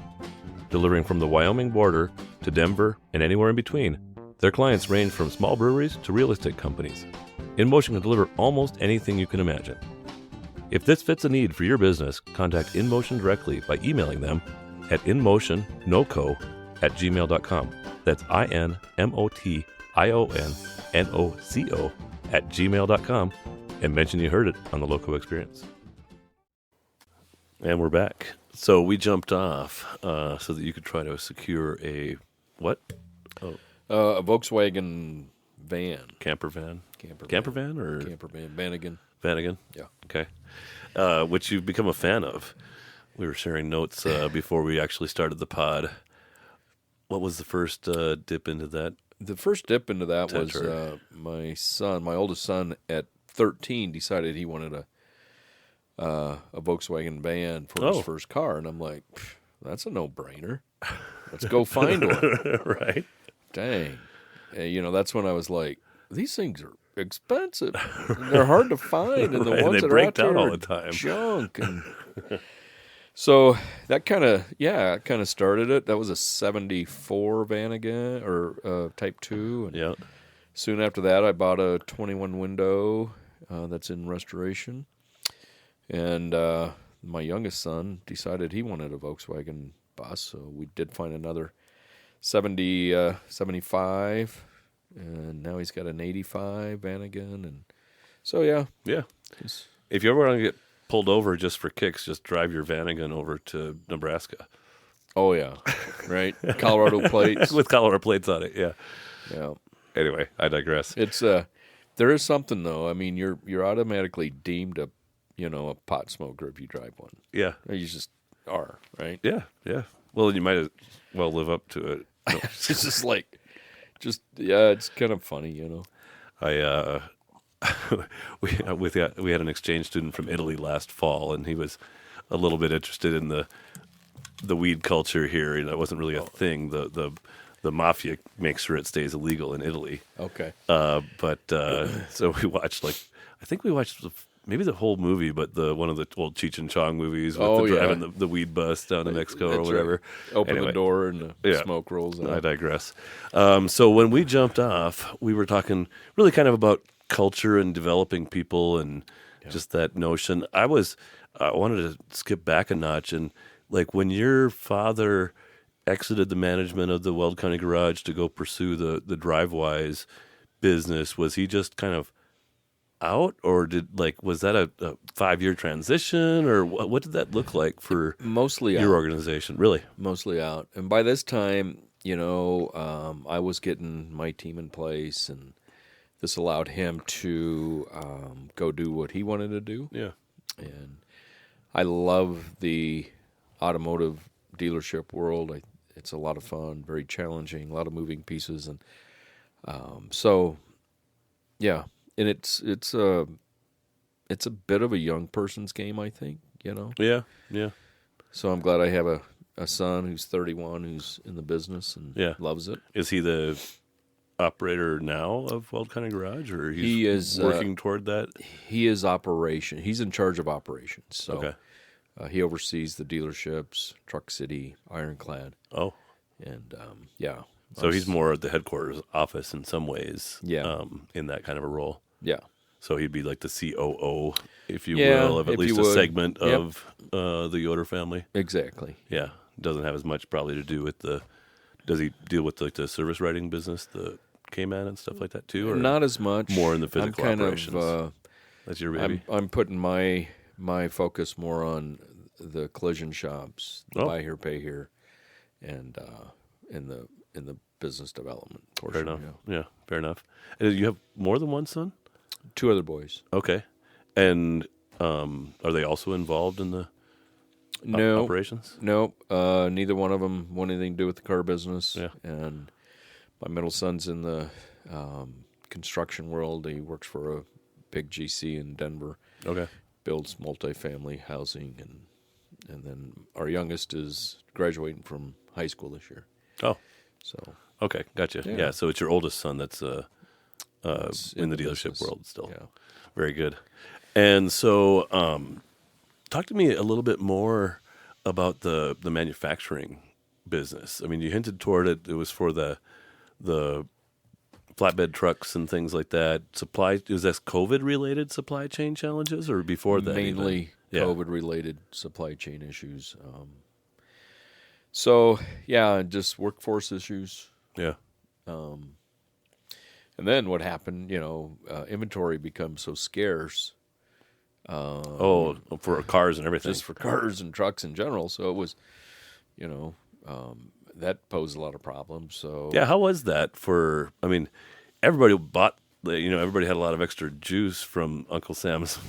Delivering from the Wyoming border to Denver and anywhere in between, their clients range from small breweries to real estate companies. InMotion can deliver almost anything you can imagine. If this fits a need for your business, contact InMotion directly by emailing them at inmotionnoco@gmail.com. That's INMOTIONNOCO@gmail.com, and mention you heard it on the LoCo Experience. And we're back. So we jumped off so that you could try to secure a what? A Volkswagen van. Camper van? Camper van or? Camper van. Vanagon. Vanagon? Yeah. Okay. Which you've become a fan of. We were sharing notes before we actually started the pod. What was the first dip into that? The first dip into that territory? was my oldest son, at 13, decided he wanted a Volkswagen van for his first car, and I'm like, that's a no-brainer. Let's go find one. Right. Dang. That's when I was like, these things are expensive. And they're hard to find, and the Right, and ones they that break are out there down all are the time. junk. And so that kind of started it. That was a 74 Vanagon, or Type 2. And Yeah. soon after that, I bought a 21 window that's in restoration. And my youngest son decided he wanted a Volkswagen bus, so we did find another 75, and now he's got an 85 Vanagon. And so, yeah. Yeah. If you ever want to get pulled over just for kicks, just drive your Vanagon over to Nebraska. Oh, yeah. Right? Colorado plates. With Colorado plates on it, yeah. Yeah. Anyway, I digress. It's there is something, though. I mean, you're automatically deemed a pot smoker if you drive one. Yeah. You just are, right? Yeah, yeah. Well, you might as well live up to it. No. It's just like, it's kind of funny, I we had an exchange student from Italy last fall, and he was a little bit interested in the weed culture here. That wasn't really a thing. The mafia makes sure it stays illegal in Italy. Okay. But so we watched maybe the whole movie, but one of the old Cheech and Chong movies with driving the weed bus down to Mexico or whatever. Right. Open the door and the smoke rolls out. I digress. So when we jumped off, we were talking really kind of about culture and developing people and just that notion. I wanted to skip back a notch, and like when your father exited the management of the Weld County Garage to go pursue the Drivewise business, was he just kind of out, or was that a 5-year transition, or what did that look like for mostly your organization? Really, mostly out. And by this time, I was getting my team in place, and this allowed him to go do what he wanted to do. Yeah, and I love the automotive dealership world. It's a lot of fun, very challenging, a lot of moving pieces, and so yeah. And it's a bit of a young person's game, I think, Yeah. So I'm glad I have a son who's 31 who's in the business and loves it. Is he the operator now of Weld County Garage, or he is working toward that? He is operation. He's in charge of operations. So okay. He oversees the dealerships, Truck City, Ironclad. Oh. And So he's more at the headquarters office in some ways. Yeah. In that kind of a role. Yeah. So he'd be like the COO, if you will, of at least a segment of the Yoder family. Exactly. Yeah. Doesn't have as much probably to do with does he deal with like the service writing business, the Kayman and stuff like that too? Or not as much. More in the physical I'm kind operations. That's your baby. I'm putting my focus more on the collision shops, buy here, pay here, and in the business development portion. Fair enough. Yeah, fair enough. And you have more than one son? 2 other boys. Okay. And are they also involved in the operations? No. Neither one of them want anything to do with the car business. Yeah. And my middle son's in the construction world. He works for a big GC in Denver. Okay. Builds multifamily housing, and then our youngest is graduating from high school this year. Oh. So okay, gotcha. Yeah, so it's your oldest son that's in the dealership business. world still. Yeah. Very good. And so talk to me a little bit more about the manufacturing business. I mean, you hinted toward it. It was for the flatbed trucks and things like that. Was this COVID-related supply chain challenges, or before that? Mainly COVID-related supply chain issues. So, just workforce issues. Yeah. And then what happened, inventory becomes so scarce. For cars and everything. Just for cars and trucks in general. So it was, that posed a lot of problems. So yeah, how was that everybody bought, everybody had a lot of extra juice from Uncle Sam's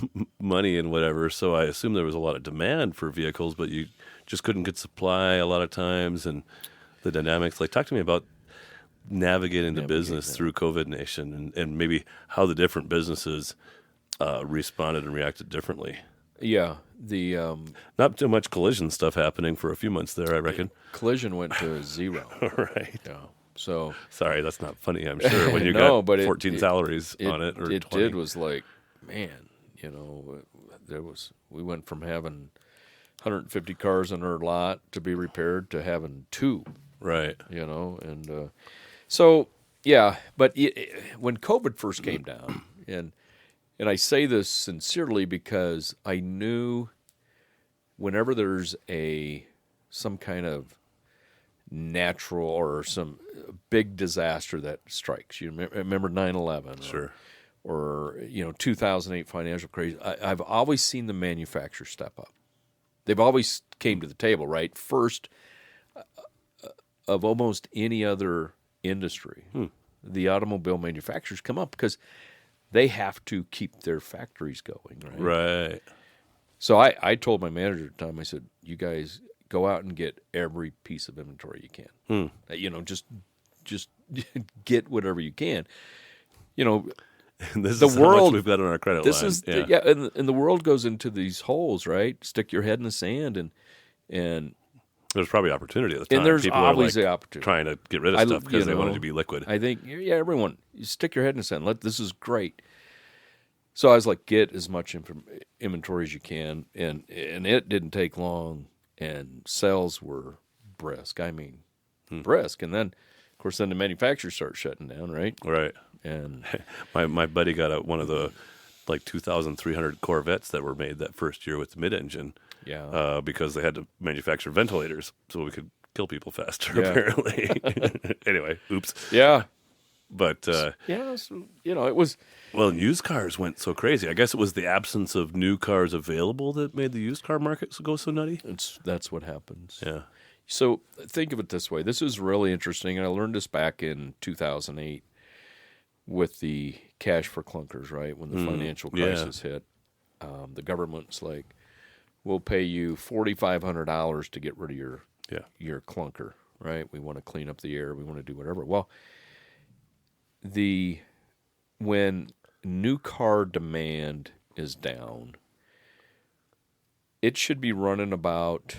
money and whatever. So I assume there was a lot of demand for vehicles, but you just couldn't get supply a lot of times, and the dynamics. Like, talk to me about navigating the business through COVID Nation, and maybe how the different businesses responded and reacted differently. Yeah, the Not too much collision stuff happening for a few months there, I reckon. collision went to 0. Right. Yeah. So Sorry, that's not funny, I'm sure, when you no, got but 14 salaries on it, or it 20. did was like, man, we went from having 150 cars on our lot to be repaired to having 2, Right. and so yeah, but when COVID first came down, and I say this sincerely because I knew whenever there's some kind of natural or some big disaster that strikes, you remember 9/11, Sure. or 2008 financial crisis, I've always seen the manufacturers step up. They've always came to the table, right? First of almost any other industry, the automobile manufacturers come up because they have to keep their factories going, right? Right. So I told my manager at the time, I said, you guys go out and get every piece of inventory you can. Just get whatever you can. And this The is how much world- we've got on our credit This line. is and the world goes into these holes, right? Stick your head in the sand, and There's probably opportunity at the time. there's People always are the opportunity. trying to get rid of stuff because they want it to be liquid. I think everyone, you stick your head in the sand. This is great. So I was like, get as much inventory as you can, and it didn't take long, and sales were brisk. I mean, brisk, and then of course the manufacturers start shutting down, right? Right. And My buddy got one of the 2,300 Corvettes that were made that first year with the mid-engine. yeah, Because they had to manufacture ventilators so we could kill people faster, Yeah. apparently. Anyway, oops. yeah, But, yeah. So, it was. well, used cars went so crazy. I guess it was the absence of new cars available that made the used car market go so nutty. That's what happens. Yeah. So think of it this way. This is really interesting, and I learned this back in 2008 with the cash for clunkers, right? When the financial crisis hit, the government's like, we'll pay you $4,500 to get rid of your clunker, right? We want to clean up the air. We want to do whatever. Well, when new car demand is down, it should be running about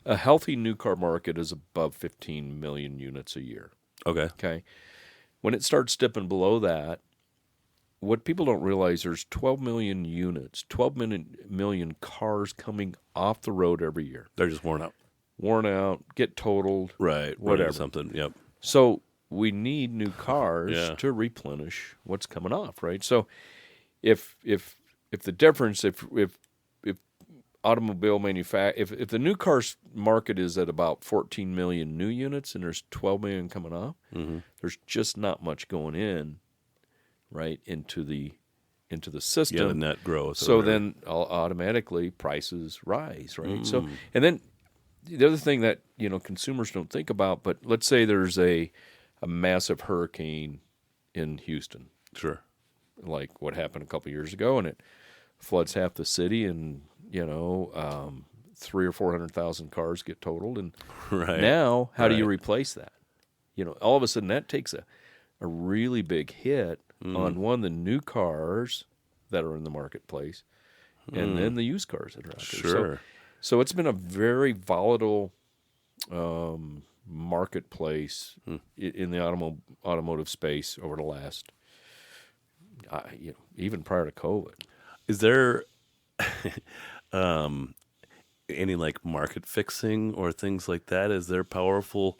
a healthy new car market is above 15 million units a year. Okay. Okay. When it starts dipping below that, what people don't realize, there's 12 million units, 12 million cars coming off the road every year. They're just worn out. Worn out, get totaled. Right. Whatever. Something. Yep. So we need new cars Yeah. to replenish what's coming off, right? So if the difference, if automobile if the new cars market is at about 14 million new units and there's 12 million coming off, there's just not much going in, right, into the system. Yeah, the net growth. So then automatically prices rise, right? So, and then the other thing that consumers don't think about, but let's say there's a massive hurricane in Houston, Sure. like what happened a couple years ago, and it floods half the city, and 300,000 or 400,000 cars get totaled, and Right. now how do you Right. replace that? All of a sudden that takes a really big hit on the new cars that are in the marketplace, and then the used cars that are out there. Sure. So it's been a very volatile marketplace in the automotive space over the last, even prior to COVID. Is there any market fixing or things like that? Is there powerful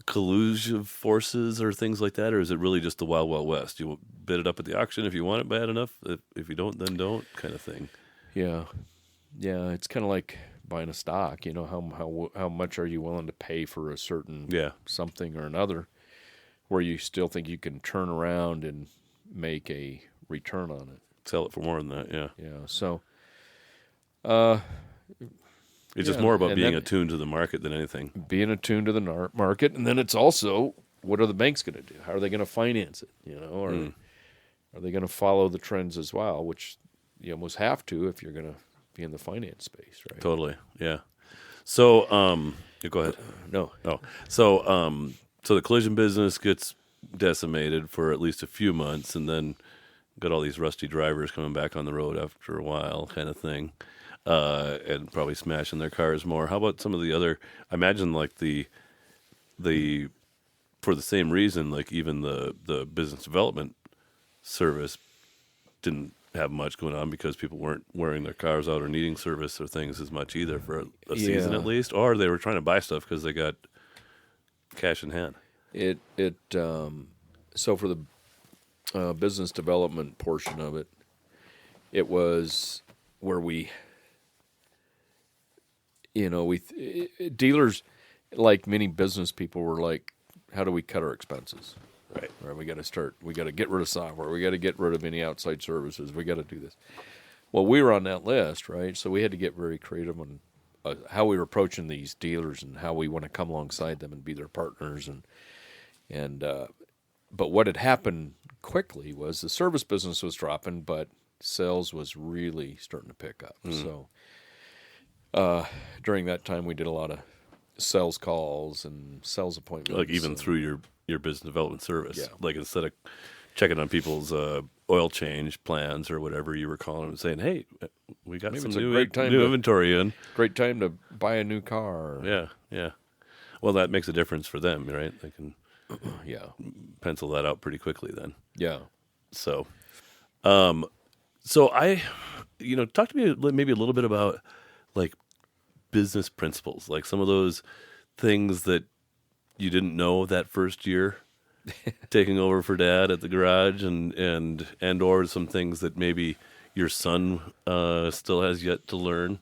collusive forces or things like that, or is it really just the wild, wild west? You bid it up at the auction if you want it bad enough. If you don't, then don't, kind of thing. Yeah, it's kind of like buying a stock. How much are you willing to pay for a certain something or another, where you still think you can turn around and make a return on it. Sell it for more than that. Yeah. Yeah. So, It's just more about being attuned to the market than anything. Being attuned to the market, and then it's also, what are the banks going to do? How are they going to finance it? Or are they going to follow the trends as well? Which you almost have to if you're going to be in the finance space, right? Totally. Yeah. So, go ahead. No. Oh, so the collision business gets decimated for at least a few months, and then got all these rusty drivers coming back on the road after a while, kind of thing, and probably smashing their cars more. How about some of the other? I imagine like the for the same reason, like even the business development service didn't have much going on because people weren't wearing their cars out or needing service or things as much either for a season Yeah. at least, or they were trying to buy stuff because they got cash in hand. So for the business development portion of it, it was where we dealers, like many business people, were like, how do we cut our expenses? Right. We got to get rid of software. We got to get rid of any outside services. We got to do this. Well, we were on that list, right? So we had to get very creative on how we were approaching these dealers and how we want to come alongside them and be their partners. But what had happened quickly was the service business was dropping, but sales was really starting to pick up. So during that time, we did a lot of sales calls and sales appointments. Like even through your business development service. Yeah. Like instead of checking on people's oil change plans or whatever, you were calling them and saying, "Hey, we got Maybe some it's a new great time to- inventory in." Great time to buy a new car. Yeah, yeah. Well, that makes a difference for them, right? They can Yeah. pencil that out pretty quickly then. Yeah. So, I, talk to me maybe a little bit about like business principles, like some of those things that you didn't know that first year taking over for Dad at the garage, and or some things that maybe your son still has yet to learn.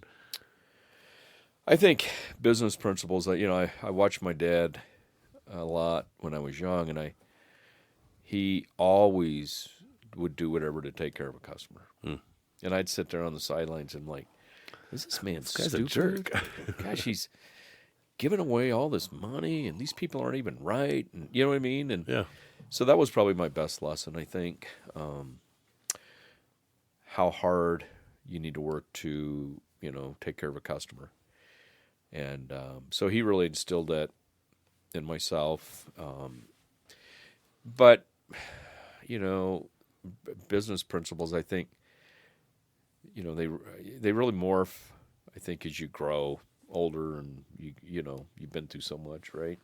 I think business principles, I watched my dad a lot when I was young, and he always would do whatever to take care of a customer. And I'd sit there on the sidelines and like, is this man guy's stupid? a jerk. Gosh, he's giving away all this money, and these people aren't even right. And you know what I mean? And Yeah. so that was probably my best lesson, I think. How hard you need to work to, take care of a customer. And so he really instilled that in myself. But, business principles, I think, they really morph, I think, as you grow older and you've been through so much, right?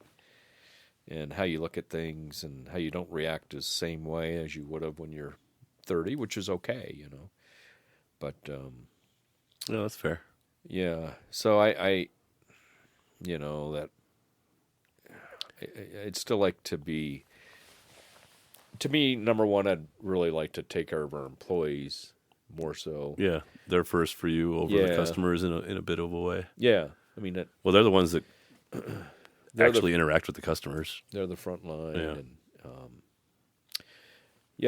And how you look at things and how you don't react the same way as you would have when you're 30, which is okay, But Yeah, that's fair. yeah, so I'd still like to be. To me, number one, I'd really like to take care of our employees more so. Yeah, they're first for you over the customers in a bit of a way. Yeah, I mean, Well, they're the ones that They're actually interact with the customers. they're the front line, Yeah.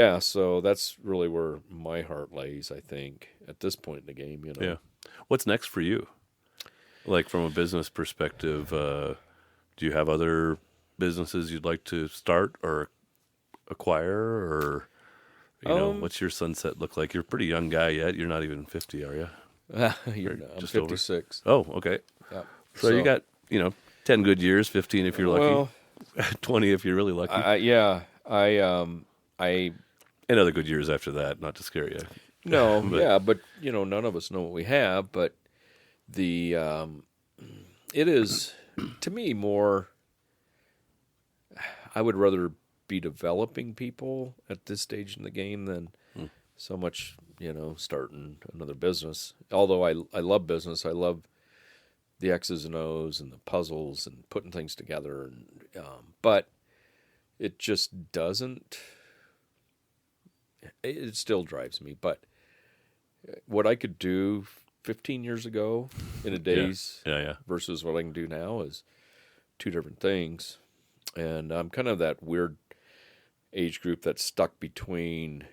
and so that's really where my heart lays. I think at this point in the game, Yeah. What's next for you? Like from a business perspective, do you have other businesses you'd like to start or acquire, or what's your sunset look like? You're a pretty young guy yet. You're not even 50, are you? I'm just over. 56. Oh, okay. Yeah. So you got 10 good years, 15 if you're lucky, Well, 20 if you're really lucky, I and other good years after that. Not to scare you. no, But- but none of us know what we have. But the it is to me more. I would rather be developing people at this stage in the game than so much starting another business. Although I love business, I love the X's and O's and the puzzles and putting things together, and but it just doesn't. It still drives me, but what I could do 15 years ago in a days Yeah. versus what I can do now is two different things. And I'm kind of that weird age group that's stuck between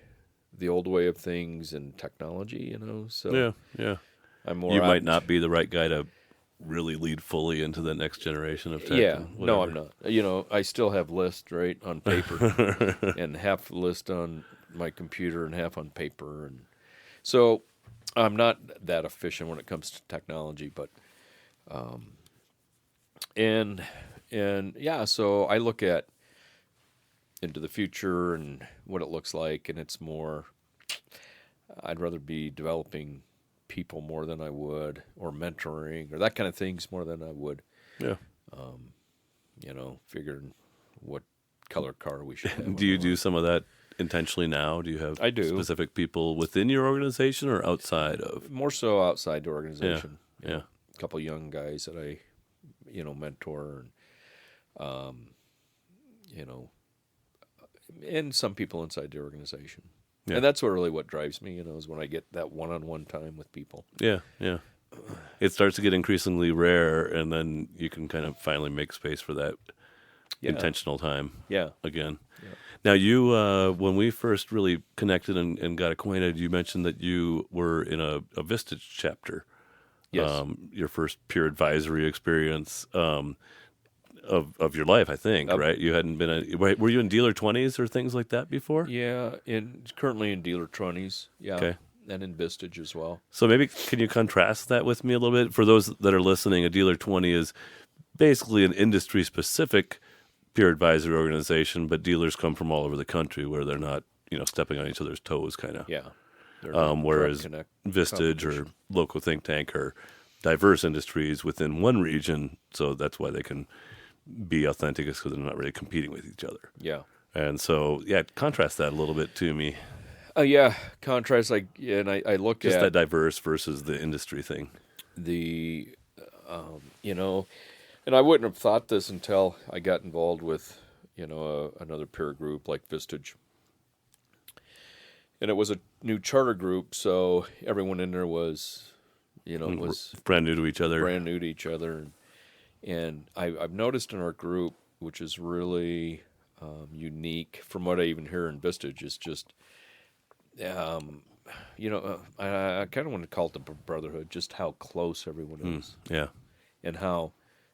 the old way of things and technology, So Yeah. I'm more. You might apt- not be the right guy to really lead fully into the next generation of tech. Yeah, and no, I'm whatever. not. I still have lists right on paper, and half the list on my computer and half on paper, and so I'm not that efficient when it comes to technology. But, and yeah, so I look at into the future and what it looks like, and it's more I'd rather be developing people more than I would, or mentoring, or that kind of things more than I would. Yeah. Figuring what color car we should have. Do you do some of that intentionally now? Do you have I do. specific people within your organization or outside of? More so outside the organization. Yeah. A couple young guys that I, mentor, and some people inside the organization. Yeah. And that's what drives me, is when I get that one-on-one time with people. Yeah, yeah. It starts to get increasingly rare, and then you can kind of finally make space for that intentional time. Yeah. Again. Yeah. Now, you, when we first really connected and got acquainted, you mentioned that you were in a Vistage chapter. Yes. Your first peer advisory experience of your life, I think, right? You hadn't been were you in dealer 20s or things like that before? Yeah, currently in dealer 20s. Yeah. Okay. And in Vistage as well. So maybe can you contrast that with me a little bit? For those that are listening, a dealer 20 is basically an industry-specific peer advisory organization, but dealers come from all over the country where they're not, stepping on each other's toes, kind of. Yeah. Whereas Vistage or LoCo Think Tank are diverse industries within one region, so that's why they can be authentic, is because they're not really competing with each other. Yeah. And so, contrast that a little bit to me. Contrast, and I look Just at that diverse versus the industry thing. the, and I wouldn't have thought this until I got involved with, another peer group like Vistage. And it was a new charter group, so everyone in there was, was brand new to each other. And I've noticed in our group, which is really unique from what I even hear in Vistage, is just, I kind of want to call it the brotherhood, just how close everyone is. Yeah. And how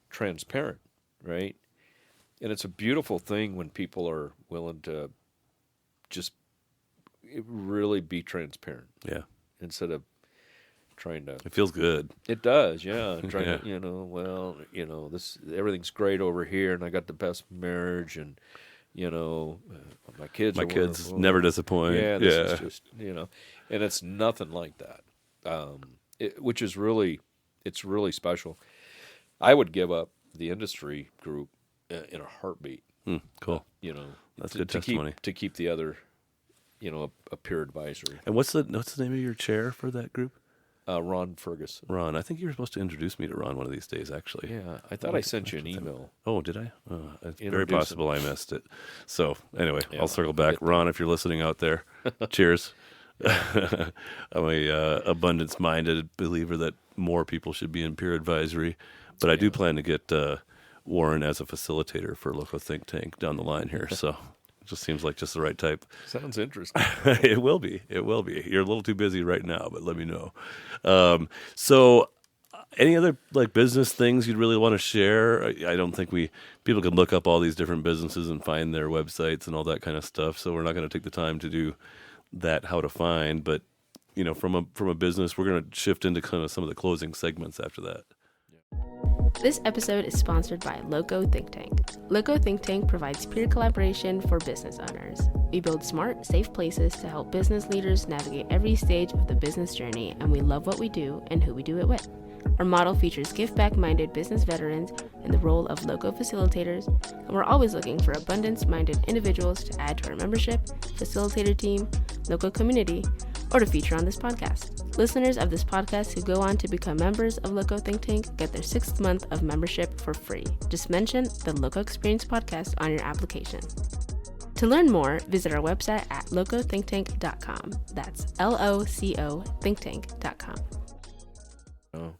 transparent, right? And it's a beautiful thing when people are willing to just really be transparent. Yeah. Instead of trying to. It feels good. It does, yeah. Trying to, this everything's great over here, and I got the best marriage, and my kids never disappoint. Yeah, this is just and it's nothing like that, which is really special. I would give up the industry group in a heartbeat. Cool. That's good testimony to keep the other, a peer advisory. And what's the name of your chair for that group? Ron Ferguson. Ron, I think you were supposed to introduce me to Ron one of these days, actually. Yeah, I thought I sent you an email. Oh, did I? It's very possible I missed it. So, anyway, I'll circle back. Ron, if you're listening out there, cheers. I'm a abundance-minded believer that more people should be in peer advisory, but I do plan to get Warren as a facilitator for LoCo Think Tank down the line here, so... Just seems like just the right type. Sounds interesting. It will be. You're a little too busy right now, but let me know. So any other business things you'd really want to share? I don't think people can look up all these different businesses and find their websites and all that kind of stuff. So we're not going to take the time to do that, how to find, but from a business, we're going to shift into kind of some of the closing segments after that. This episode is sponsored by LoCo Think Tank. LoCo Think Tank provides peer collaboration for business owners. We build smart, safe places to help business leaders navigate every stage of the business journey, and we love what we do and who we do it with. Our model features give-back-minded business veterans in the role of LoCo facilitators, and we're always looking for abundance-minded individuals to add to our membership, facilitator team, LoCo community, or to feature on this podcast. Listeners of this podcast who go on to become members of LoCo Think Tank get their 6th month of membership for free. Just mention the LoCo Experience podcast on your application. To learn more, visit our website at locothinktank.com. That's LOCO thinktank.com.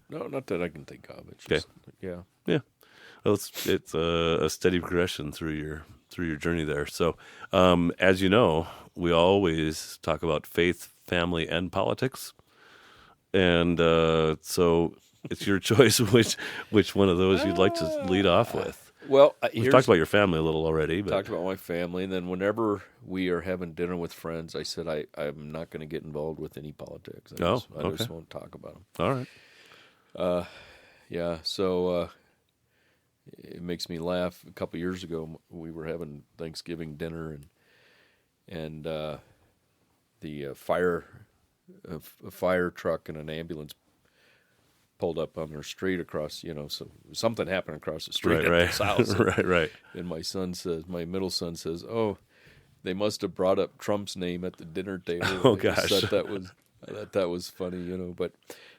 No, not that I can think of. It's Okay. just, yeah. Well, it's a steady progression through your journey there. So, as you know, we always talk about faith, family, and politics, and so it's your choice which one of those you'd like to lead off with. Well, we've talked about your family a little already. But... Talked about my family, and then whenever we are having dinner with friends, I said I'm not going to get involved with any politics. I just won't talk about them. All right. So it makes me laugh. A couple years ago, we were having Thanksgiving dinner, and the fire a fire truck and an ambulance pulled up on their street across, so something happened across the street at this house. Right. And my middle son says, "Oh, they must have brought up Trump's name at the dinner table." Oh, I gosh. thought that was funny, But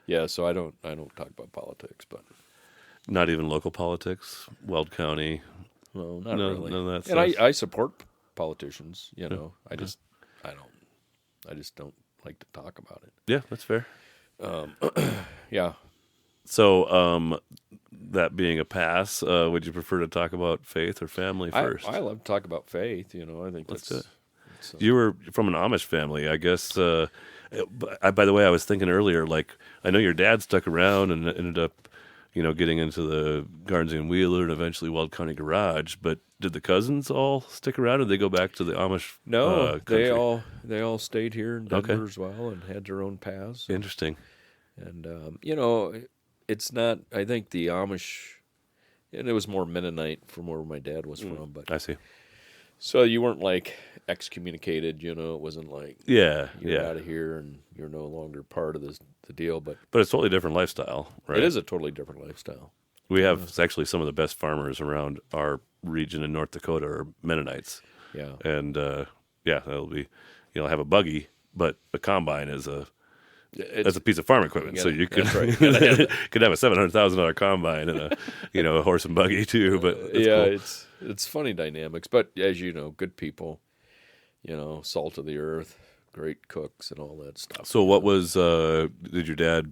yeah, so I don't talk about politics, but Not even local politics, Weld County. well, not really. None of that And stuff. I support politicians, I just don't like to talk about it. Yeah, that's fair. Yeah. So, that being a pass, would you prefer to talk about faith or family first? I love to talk about faith, I think Let's that's do it. You were from an Amish family, I guess. By the way, I was thinking earlier, like, I know your dad stuck around and ended up, getting into the Gardens and Wheeler and eventually Weld County Garage. But did the cousins all stick around, or did they go back to the Amish? No, country? they all stayed here in Denver as well and had their own paths. Interesting. And it's not. I think the Amish, and it was more Mennonite from where my dad was from. But I see. so you weren't like excommunicated. It wasn't like Yeah, you're out of here and you're no longer part of the deal. But But it's a totally different lifestyle, right? it is a totally different lifestyle. We have actually some of the best farmers around our region in North Dakota are Mennonites. Yeah. And that'll be, have a buggy, but a combine is that's a piece of farm equipment. So you could that's right. could have a $700,000 combine and a horse and buggy too. But it's cool. it's funny dynamics. But as you know, good people, salt of the earth, great cooks, and all that stuff. So what was? Did your dad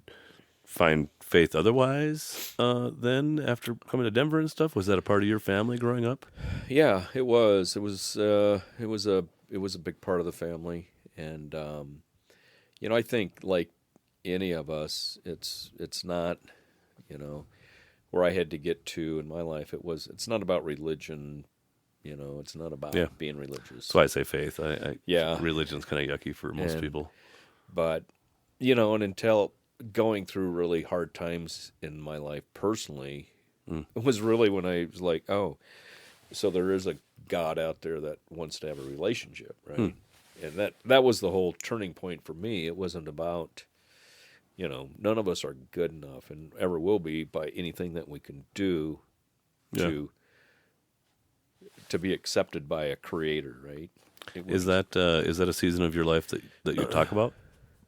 find faith otherwise then after coming to Denver and stuff? Was that a part of your family growing up? Yeah, it was. It was a big part of the family, and I think like any of us, it's not, where I had to get to in my life. It's not about religion, it's not about being religious. That's why I say faith. Yeah. Religion's kind of yucky for most people. But and until going through really hard times in my life personally, it was really when I was like, oh, so there is a God out there that wants to have a relationship, right? And that was the whole turning point for me. It wasn't about, none of us are good enough and ever will be by anything that we can do to be accepted by a creator, right? Is that a season of your life that you talk about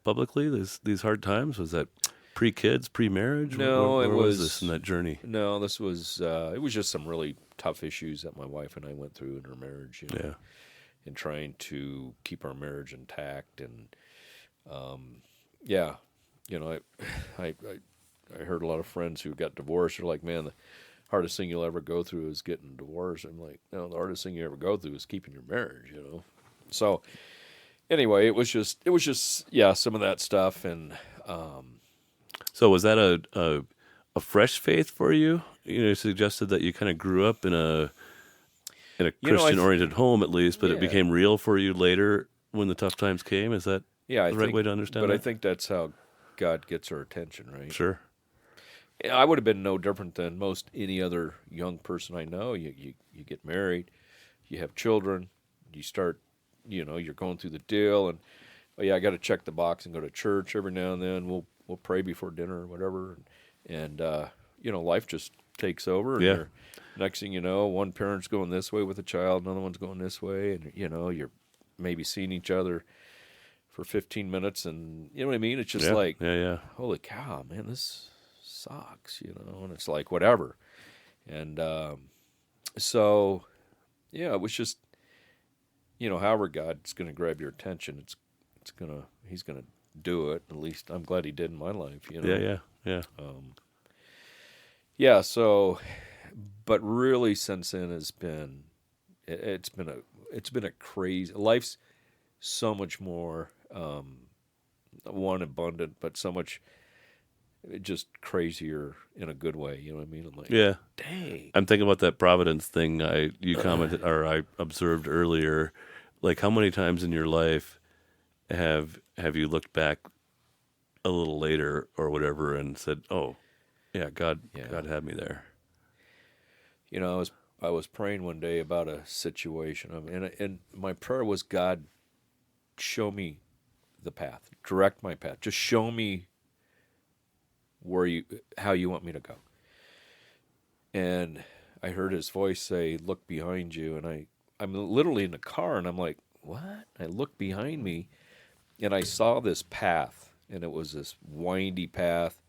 publicly? These hard times? Was that pre-kids, pre-marriage? No, where it was was this in that journey? No, this was it was just some really tough issues that my wife and I went through in our marriage. And trying to keep our marriage intact, and I heard a lot of friends who got divorced are like, man, the hardest thing you'll ever go through is getting divorced. I'm like, no, the hardest thing you ever go through is keeping your marriage. So anyway, it was just some of that stuff, and so was that a fresh faith for you? You suggested that you kind of grew up in a Christian-oriented home, at least, but it became real for you later when the tough times came. Is that the right way to understand but that? I think that's how God gets our attention, right? Sure. I would have been no different than most any other young person I know. You get married, you have children, you start, you're going through the deal, and I got to check the box and go to church every now and then. We'll pray before dinner or whatever, and life just takes over. And next thing you know, one parent's going this way with a child, another one's going this way, and you're maybe seeing each other for 15 minutes, and you know what I mean? It's just holy cow, man, this sucks, and it's like whatever. And so it was just however God's going to grab your attention, he's going to do it. At least I'm glad he did in my life. So, but really since then it's been a crazy life's so much more abundant, but so much just crazier in a good way. You know what I mean? I'm like, dang. I'm thinking about that Providence thing you commented or I observed earlier. Like, how many times in your life have you looked back a little later or whatever and said, "Oh, yeah, God had me there." I was praying one day about a situation, and my prayer was, God, show me the path. Direct my path. Just show me how you want me to go. And I heard his voice say, look behind you. And I'm literally in the car, and I'm like, what? I looked behind me, and I saw this path, and it was this windy path,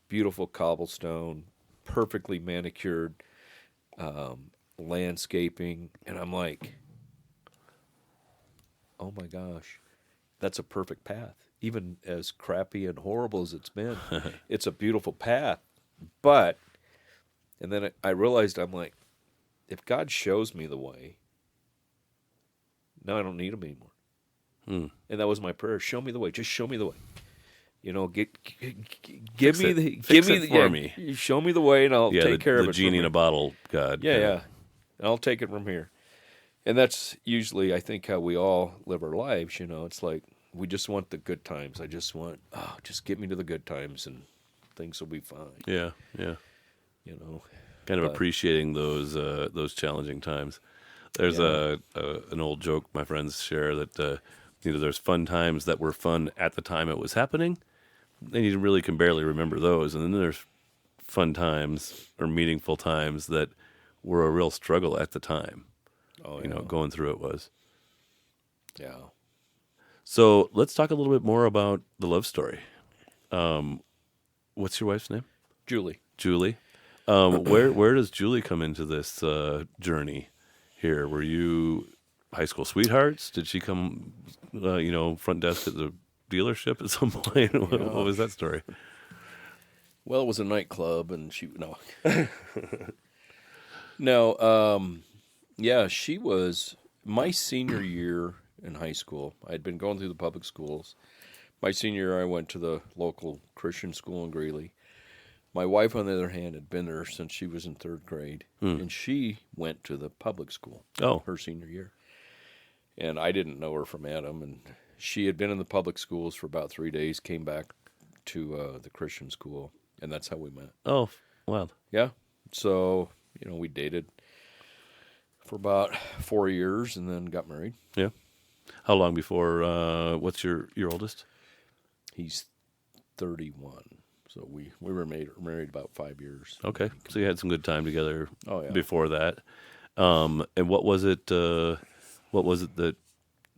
beautiful cobblestone, perfectly manicured landscaping. And I'm like, oh my gosh, that's a perfect path. Even as crappy and horrible as it's been, it's a beautiful path. But, and then I realized, I'm like, if God shows me the way, now I don't need him anymore. And that was my prayer. Show me the way. Just show me the way. You know, give me the show me the way, and I'll take care of it. The genie in a bottle, God. Yeah. And I'll take it from here. And that's usually, I think, how we all live our lives. You know, it's like we just want the good times. I just want, just get me to the good times, and things will be fine. Yeah. You know, kind of appreciating those challenging times. There's an old joke my friends share that there's fun times that were fun at the time it was happening, and you really can barely remember those. And then there's fun times or meaningful times that were a real struggle at the time. Oh, you know, going through it was. Yeah. So let's talk a little bit more about the love story. What's your wife's name? Julie. Julie. Where does Julie come into this journey here? Were you high school sweethearts? Did she come, front desk at the dealership at some point? What was that story? Well, it was a nightclub, and no. Yeah, she was my senior year in high school. I'd been going through the public schools. My senior year, I went to the local Christian school in Greeley. My wife, on the other hand, had been there since she was in third grade, and she went to the public school her senior year. And I didn't know her from Adam, and she had been in the public schools for about 3 days, came back to the Christian school, and that's how we met. Oh, wow. Yeah. So, we dated for about 4 years and then got married. Yeah. How long before, what's your oldest? He's 31. So we were married about 5 years. Okay. So you had some good time together before that. And what was it that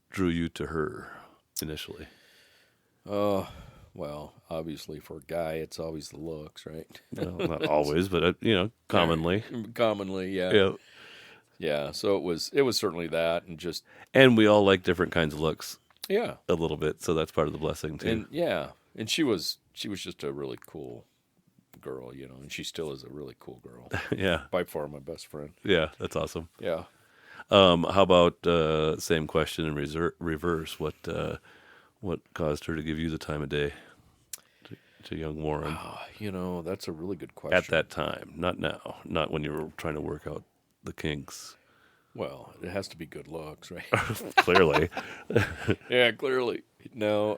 drew you to her initially? Well, obviously for a guy, it's always the looks, right? Well, not always, but commonly. Commonly, yeah. Yeah, so it was certainly that, and we all like different kinds of looks. Yeah. A little bit, so that's part of the blessing too. And she was just a really cool girl, and she still is a really cool girl. Yeah. By far my best friend. Yeah, that's awesome. Yeah. How about same question in reverse? What caused her to give you the time of day to young Warren? That's a really good question. At that time, not now, not when you were trying to work out the kinks. Well, it has to be good looks, right? Clearly. Yeah, clearly. No,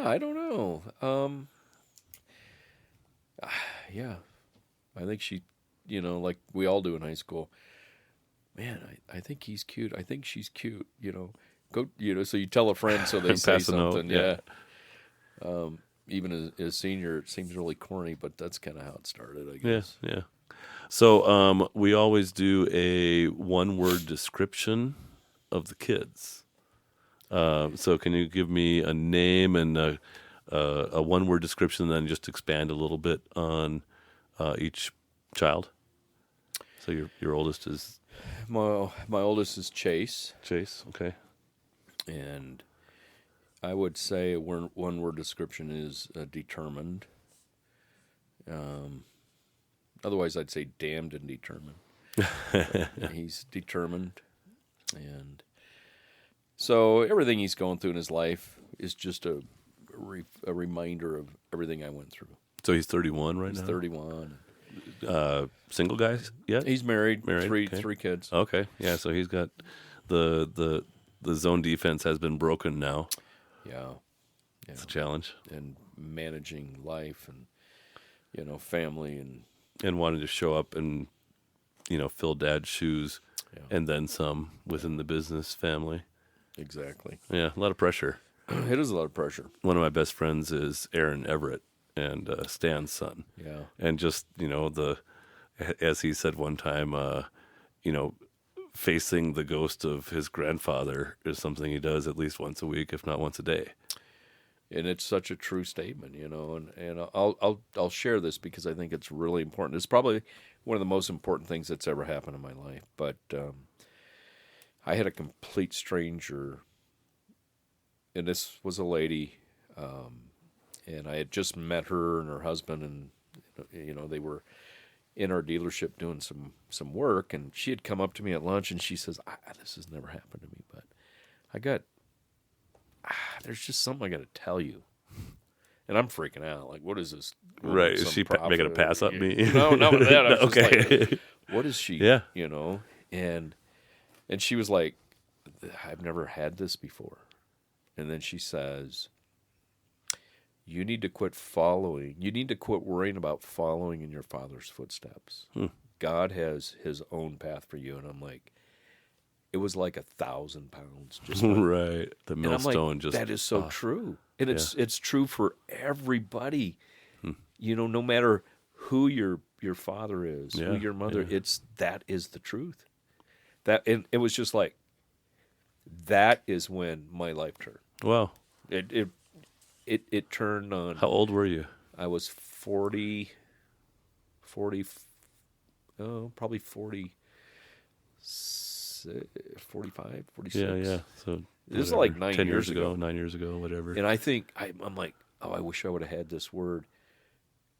I don't know. Yeah, I think she, like we all do in high school. Man, I think he's cute. I think she's cute. Go. So you tell a friend so they say something. Yeah. Even as senior, it seems really corny, but that's kind of how it started, I guess. Yeah. So we always do a one-word description of the kids. So can you give me a name and a one-word description, and then just expand a little bit on each child? So your oldest is? My oldest is Chase. Chase, okay. And I would say one-word description is determined. Otherwise, I'd say damned and determined. He's determined. And so everything he's going through in his life is just a reminder of everything I went through. So he's 31 right now? He's 31. Single guys yet? He's married. Three kids. Okay. Yeah, so he's got the zone defense has been broken now. Yeah. It's a challenge. And managing life and, family and wanting to show up and, fill dad's shoes and then some within the business family. Exactly. Yeah, a lot of pressure. It is a lot of pressure. One of my best friends is Aaron Everett and Stan's son. Yeah. And just, as he said one time, facing the ghost of his grandfather is something he does at least once a week, if not once a day. And it's such a true statement, and I'll share this because I think it's really important. It's probably one of the most important things that's ever happened in my life. But I had a complete stranger, and this was a lady, and I had just met her and her husband, and they were in our dealership doing some work, and she had come up to me at lunch, and she says, "This has never happened to me, but there's just something I got to tell you." And I'm freaking out. Like, what is this? Right. Is she making a pass at me? No, not with that. I was Okay. just like, what is she? Yeah. And she was like, "I've never had this before." And then she says, "You need to quit following. You need to quit worrying about following in your father's footsteps. God has his own path for you." And I'm like, it was like 1,000 pounds. Just like, right. The and I'm millstone like, that is so true. And it's true for everybody. No matter who your father is, who your mother, that is the truth. And it was just like, that is when my life turned. Wow. It turned on. How old were you? I was 40, probably 40, 45, 46. Yeah. So this is like 9 years ago. 9 years ago, whatever. And I think I'm like, I wish I would have had this word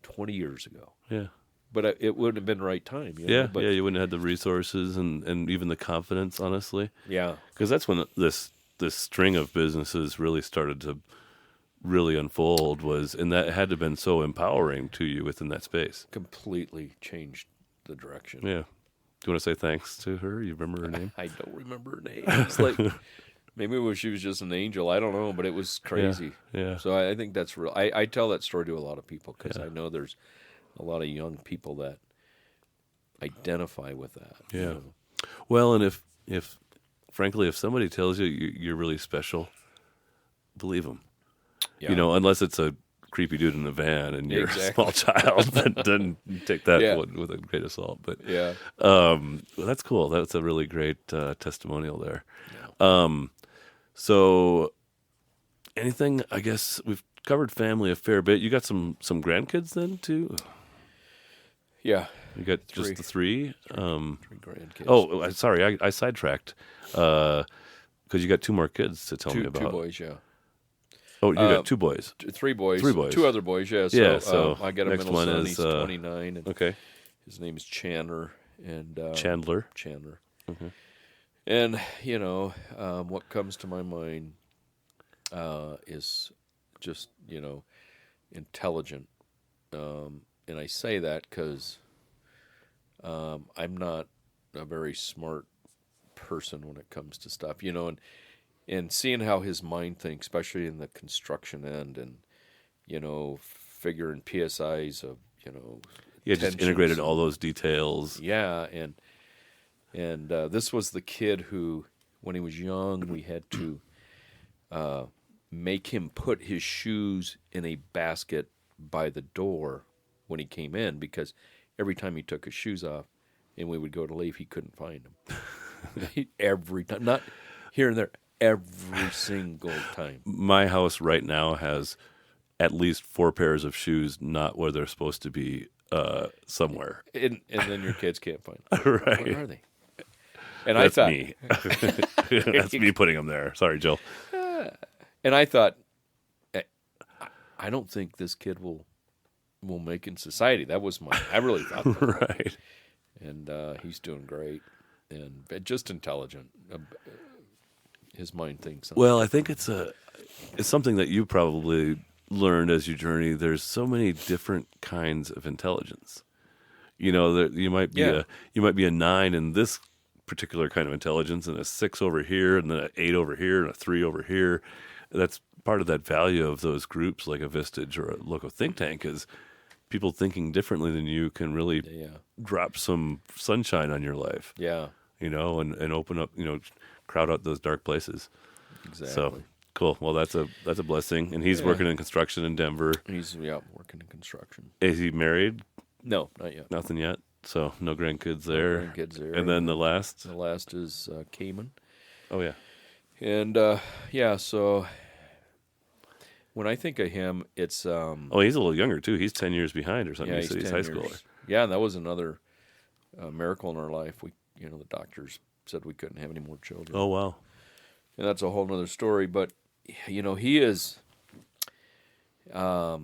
20 years ago. Yeah. But it wouldn't have been the right time. But you wouldn't have had the resources and even the confidence, honestly. Yeah. Because that's when this string of businesses really started to really unfold, and that had to have been so empowering to you within that space. Completely changed the direction. Yeah. Do you want to say thanks to her? You remember her name? I don't remember her name. It's like, maybe she was just an angel. I don't know, but it was crazy. Yeah. So I think that's real. I tell that story to a lot of people because I know there's a lot of young people that identify with that. Yeah. Well, and if frankly, if somebody tells you you're really special, believe them. Yeah. Unless it's a creepy dude in the van and you're Exactly. a small child, then take that with a grain of salt. But Yeah. well, that's cool. That's a really great testimonial there. Yeah. So anything? I guess we've covered family a fair bit. You got some grandkids then too? Yeah. You got Three. just the three? Three grandkids. Oh, sorry, I sidetracked. Because you got two more kids to tell me about. Two boys, yeah. Oh, you got two boys. Three boys. Three boys. Two other boys, yeah. So I got a next middle one son. is, He's 29. And Okay. his name is Chandler. And Chandler. Mm-hmm. And, what comes to my mind is just, intelligent. And I say that because I'm not a very smart person when it comes to stuff, and seeing how his mind thinks, especially in the construction end, and figuring PSIs of Just integrated all those details. Yeah, and this was the kid who, when he was young, we had to make him put his shoes in a basket by the door when he came in, because every time he took his shoes off and we would go to leave, he couldn't find them. Every time, not here and there, every single time. My house right now has at least 4 pairs of shoes not where they're supposed to be somewhere. And then your kids can't find them. Right. Where are they? And That's I thought, me. That's me putting them there. Sorry, Jill. and I thought, I don't think this kid will make in society. That was I really thought that. Right. And he's doing great and just intelligent. His mind thinks. Well, I think it's something that you probably learned as you journey. There's so many different kinds of intelligence. You might be a 9 in this particular kind of intelligence, and a 6 over here, and then an 8 over here, and a 3 over here. That's part of that value of those groups, like a Vistage or a LoCo think tank, is people thinking differently than you can really drop some sunshine on your life. Yeah. And open up, crowd out those dark places. Exactly. So Cool. Well, that's a blessing. And he's working in construction in Denver. He's working in construction. Is he married? No, not yet. Nothing yet. So no grandkids there. No grandkids there. And then the last? The last is Kayman. Oh, yeah. And, so when I think of him, it's... he's a little younger, too. He's 10 years behind or something. Yeah, He said he's 10 high years. schooler. Yeah, and that was another miracle in our life. The doctors said we couldn't have any more children. Oh, wow. And that's a whole nother story. But, he is... I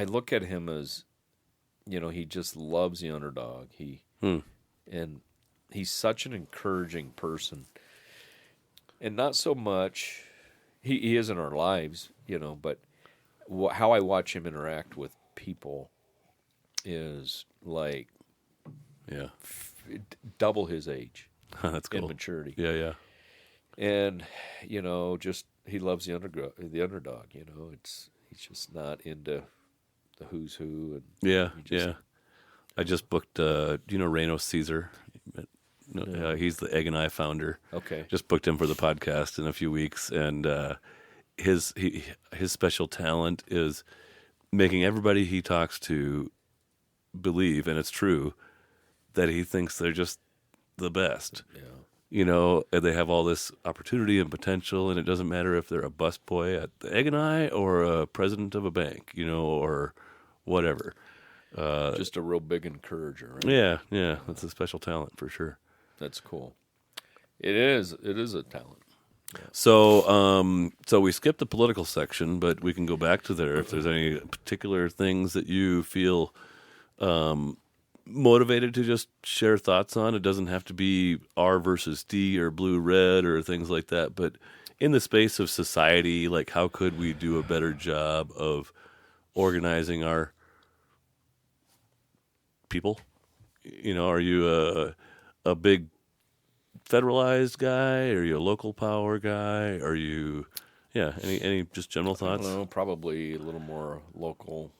look at him as, he just loves the underdog. And he's such an encouraging person. And not so much, he is in our lives, but how I watch him interact with people is like double his age. That's cool. In maturity. Yeah, yeah. And, just he loves the underdog, he's just not into the who's who. And yeah. I just booked, do you know Reno Caesar? No, he's the Egg and I founder. Okay. Just booked him for the podcast in a few weeks, and his special talent is making everybody he talks to believe, and it's true, that he thinks they're just the best. Yeah. And they have all this opportunity and potential, and it doesn't matter if they're a busboy at the Egg and I or a president of a bank, or whatever. Just a real big encourager, right? Yeah. That's a special talent for sure. That's cool. It is a talent. Yeah. So we skipped the political section, but we can go back to there if there's any particular things that you feel motivated to just share thoughts on. It doesn't have to be R versus D or blue red or things like that, but in the space of society, like how could we do a better job of organizing our people? Are you a big federalized guy? Are you a local power guy? Are you, any just general thoughts? I don't know, probably a little more local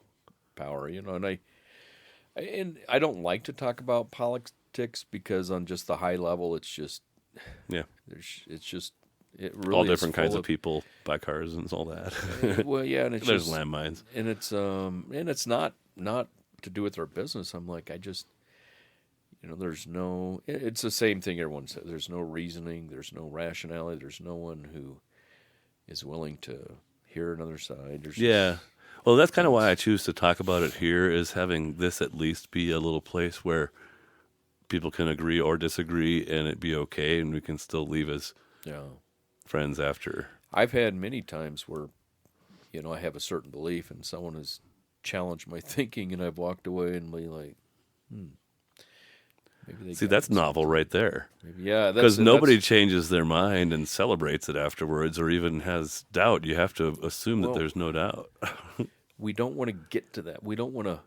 power, and I don't like to talk about politics because on just the high level, it's just, it really all is different kinds full of people buy cars and all that. Well, yeah, and it's there's just, landmines, and it's not to do with our business. I'm like, I just, there's no. It's the same thing everyone says. There's no reasoning. There's no rationality. There's no one who is willing to hear another side. Well, that's kind of why I choose to talk about it here, is having this at least be a little place where people can agree or disagree and it be okay, and we can still leave as friends after. I've had many times where, I have a certain belief and someone has challenged my thinking, and I've walked away and be like, maybe they. See, that's novel right there. Because nobody changes their mind and celebrates it afterwards, or even has doubt. You have to assume that there's no doubt. We don't want to get to that. We don't want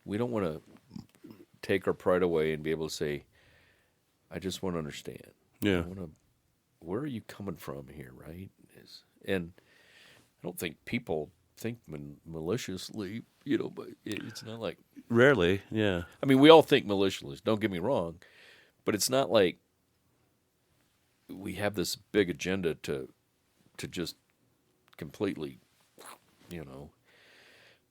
to take our pride away and be able to say, I just want to understand. Yeah. Where are you coming from here, right? And I don't think people think maliciously, but it's not like... Rarely, yeah. I mean, we all think maliciously, don't get me wrong, but it's not like we have this big agenda to just completely,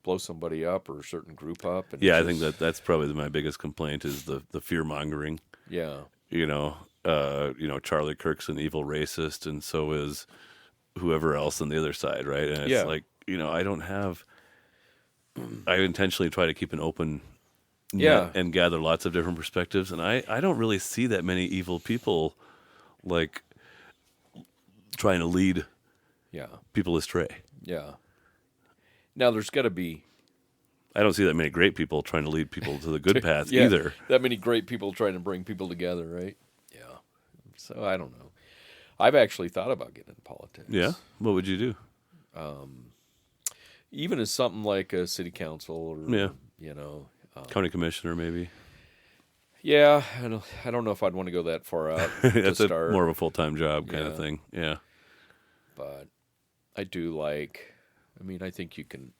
blow somebody up or a certain group up. And I think that's probably my biggest complaint is the fear-mongering. Yeah. Charlie Kirk's an evil racist, and so is whoever else on the other side, right? And it's like, I intentionally try to keep an open net and gather lots of different perspectives, and I don't really see that many evil people like trying to lead people astray. Yeah. Now there's got to be... I don't see that many great people trying to lead people to the good path either. That many great people trying to bring people together, right? Yeah. So I don't know. I've actually thought about getting into politics. Yeah? What would you do? Even as something like a city council or, county commissioner maybe. Yeah. I don't know if I'd want to go that far out That's to start. more of a full-time job kind of thing. Yeah. But I do I think you can...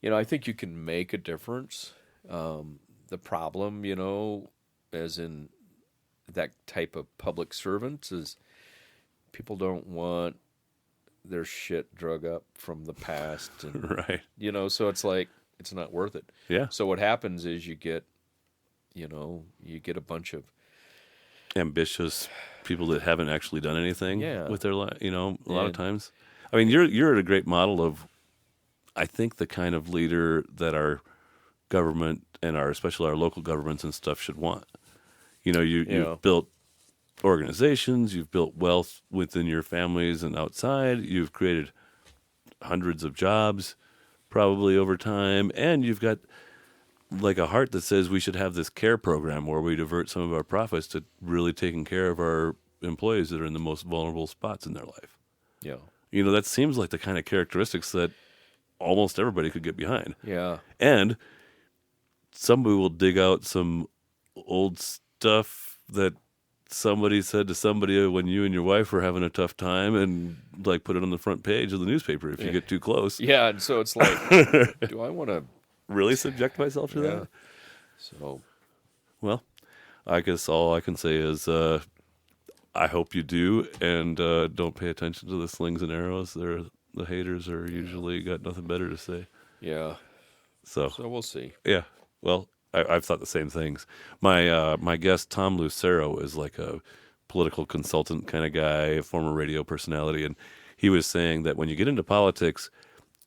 I think you can make a difference. The problem, as in that type of public servant is people don't want their shit drug up from the past. And, Right. So it's like, it's not worth it. Yeah. So what happens is you get a bunch of Ambitious people that haven't actually done anything Yeah. with their life, a lot of And- times. I mean, you're a great model of, I think, the kind of leader that our government and especially our local governments and stuff should want. You've built organizations, you've built wealth within your families and outside, you've created hundreds of jobs probably over time, and you've got like a heart that says we should have this care program where we divert some of our profits to really taking care of our employees that are in the most vulnerable spots in their life. Yeah. That seems like the kind of characteristics that almost everybody could get behind. Yeah. And somebody will dig out some old stuff that somebody said to somebody when you and your wife were having a tough time and like put it on the front page of the newspaper if you get too close. Yeah. And so it's like, do I want to Really subject myself to that? So, Well, I guess all I can say is I hope you do, and don't pay attention to the slings and arrows. The haters are usually got nothing better to say. yeah. So we'll see. yeah, well, I've thought the same things. My guest Tom Lucero is like a political consultant kind of guy, a former radio personality, and he was saying that when you get into politics,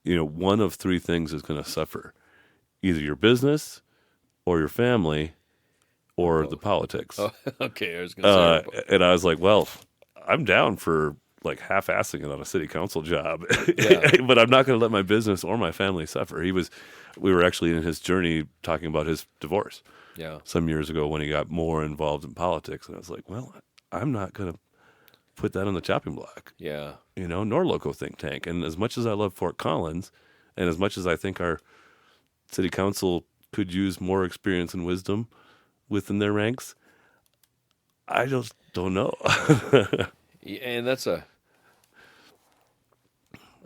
one of three things is going to suffer: either your business, or your family, or the politics. Oh, okay, I was going to say. And I was like, well, I'm down for like half-assing it on a city council job, Yeah. but I'm not going to let my business or my family suffer. We were actually in his journey talking about his divorce Yeah. some years ago when he got more involved in politics. And I was like, well, I'm not going to put that on the chopping block, Yeah. nor LoCo Think Tank. And as much as I love Fort Collins, and as much as I think our city council could use more experience and wisdom within their ranks, I just don't know. Yeah, and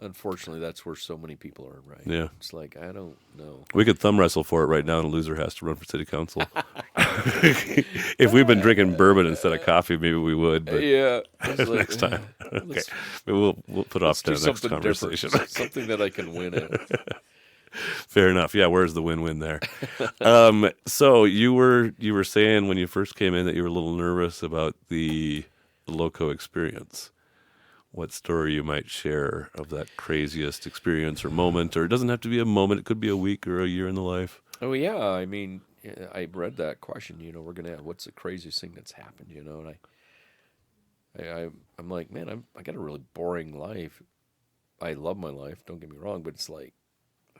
unfortunately, that's where so many people are, right? Yeah. It's like, I don't know. We could thumb wrestle for it right now, and a loser has to run for city council. If we've been drinking bourbon instead of coffee, maybe we would. But Yeah. It's like, next time, okay, let's- maybe we'll put off to do the next something conversation. different. Something that I can win at. Fair enough. Yeah, where's the win-win there? So you were saying when you first came in that you were a little nervous about the LoCo experience. What story you might share of that craziest experience or moment? Or it doesn't have to be a moment. It could be a week or a year in the life. Oh, yeah. I mean, I read that question, we're going to have what's the craziest thing that's happened, and I'm like, man, I got a really boring life. I love my life, don't get me wrong, but it's like,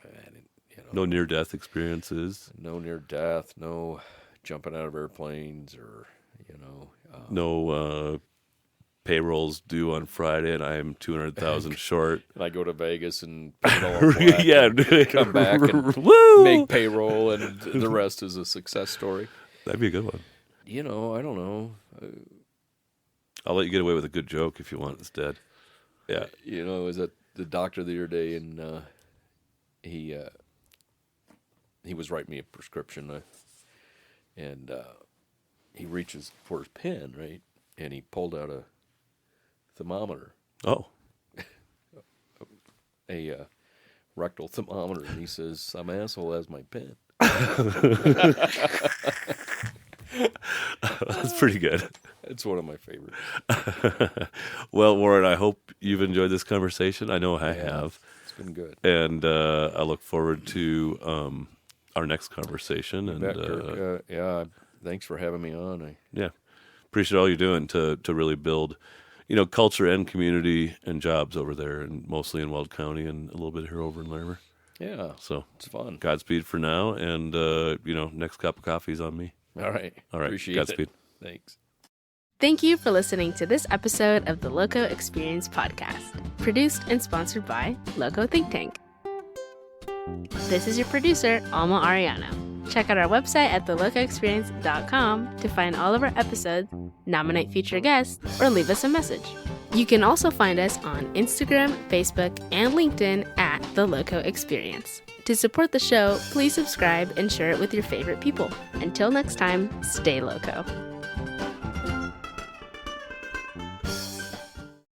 I didn't, No near-death experiences. no near death, no jumping out of airplanes, or No payrolls due on Friday, and I am 200,000 short. and I go to Vegas and put it all on black Yeah, and come back and Woo! make payroll, and the rest is a success story. That'd be a good one. I don't know. I'll let you get away with a good joke if you want instead. Yeah. I was at the doctor the other day, and he was writing me a prescription, and he reaches for his pen, right? And he pulled out a thermometer, Oh. a rectal thermometer, and he says, "Some asshole has my pen." That's pretty good. It's one of my favorites. Well, Warren, I hope you've enjoyed this conversation. I know I have. It's been good. And I look forward to our next conversation. And Bet, Kirk. Yeah, thanks for having me on. yeah, appreciate all you're doing to really build, culture and community and jobs over there, and mostly in Weld County and a little bit here over in Larimer. Yeah, So it's fun. Godspeed for now, and next cup of coffee is on me. All right. Appreciate Godspeed. it. Thanks. Thank you for listening to this episode of the LoCo Experience podcast, produced and sponsored by LoCo Think Tank. This is your producer, Alma Ariano. Check out our website at thelocoexperience.com to find all of our episodes, nominate future guests, or leave us a message. You can also find us on Instagram, Facebook, and LinkedIn at The LoCo Experience. To support the show, please subscribe and share it with your favorite people. Until next time, stay LoCo.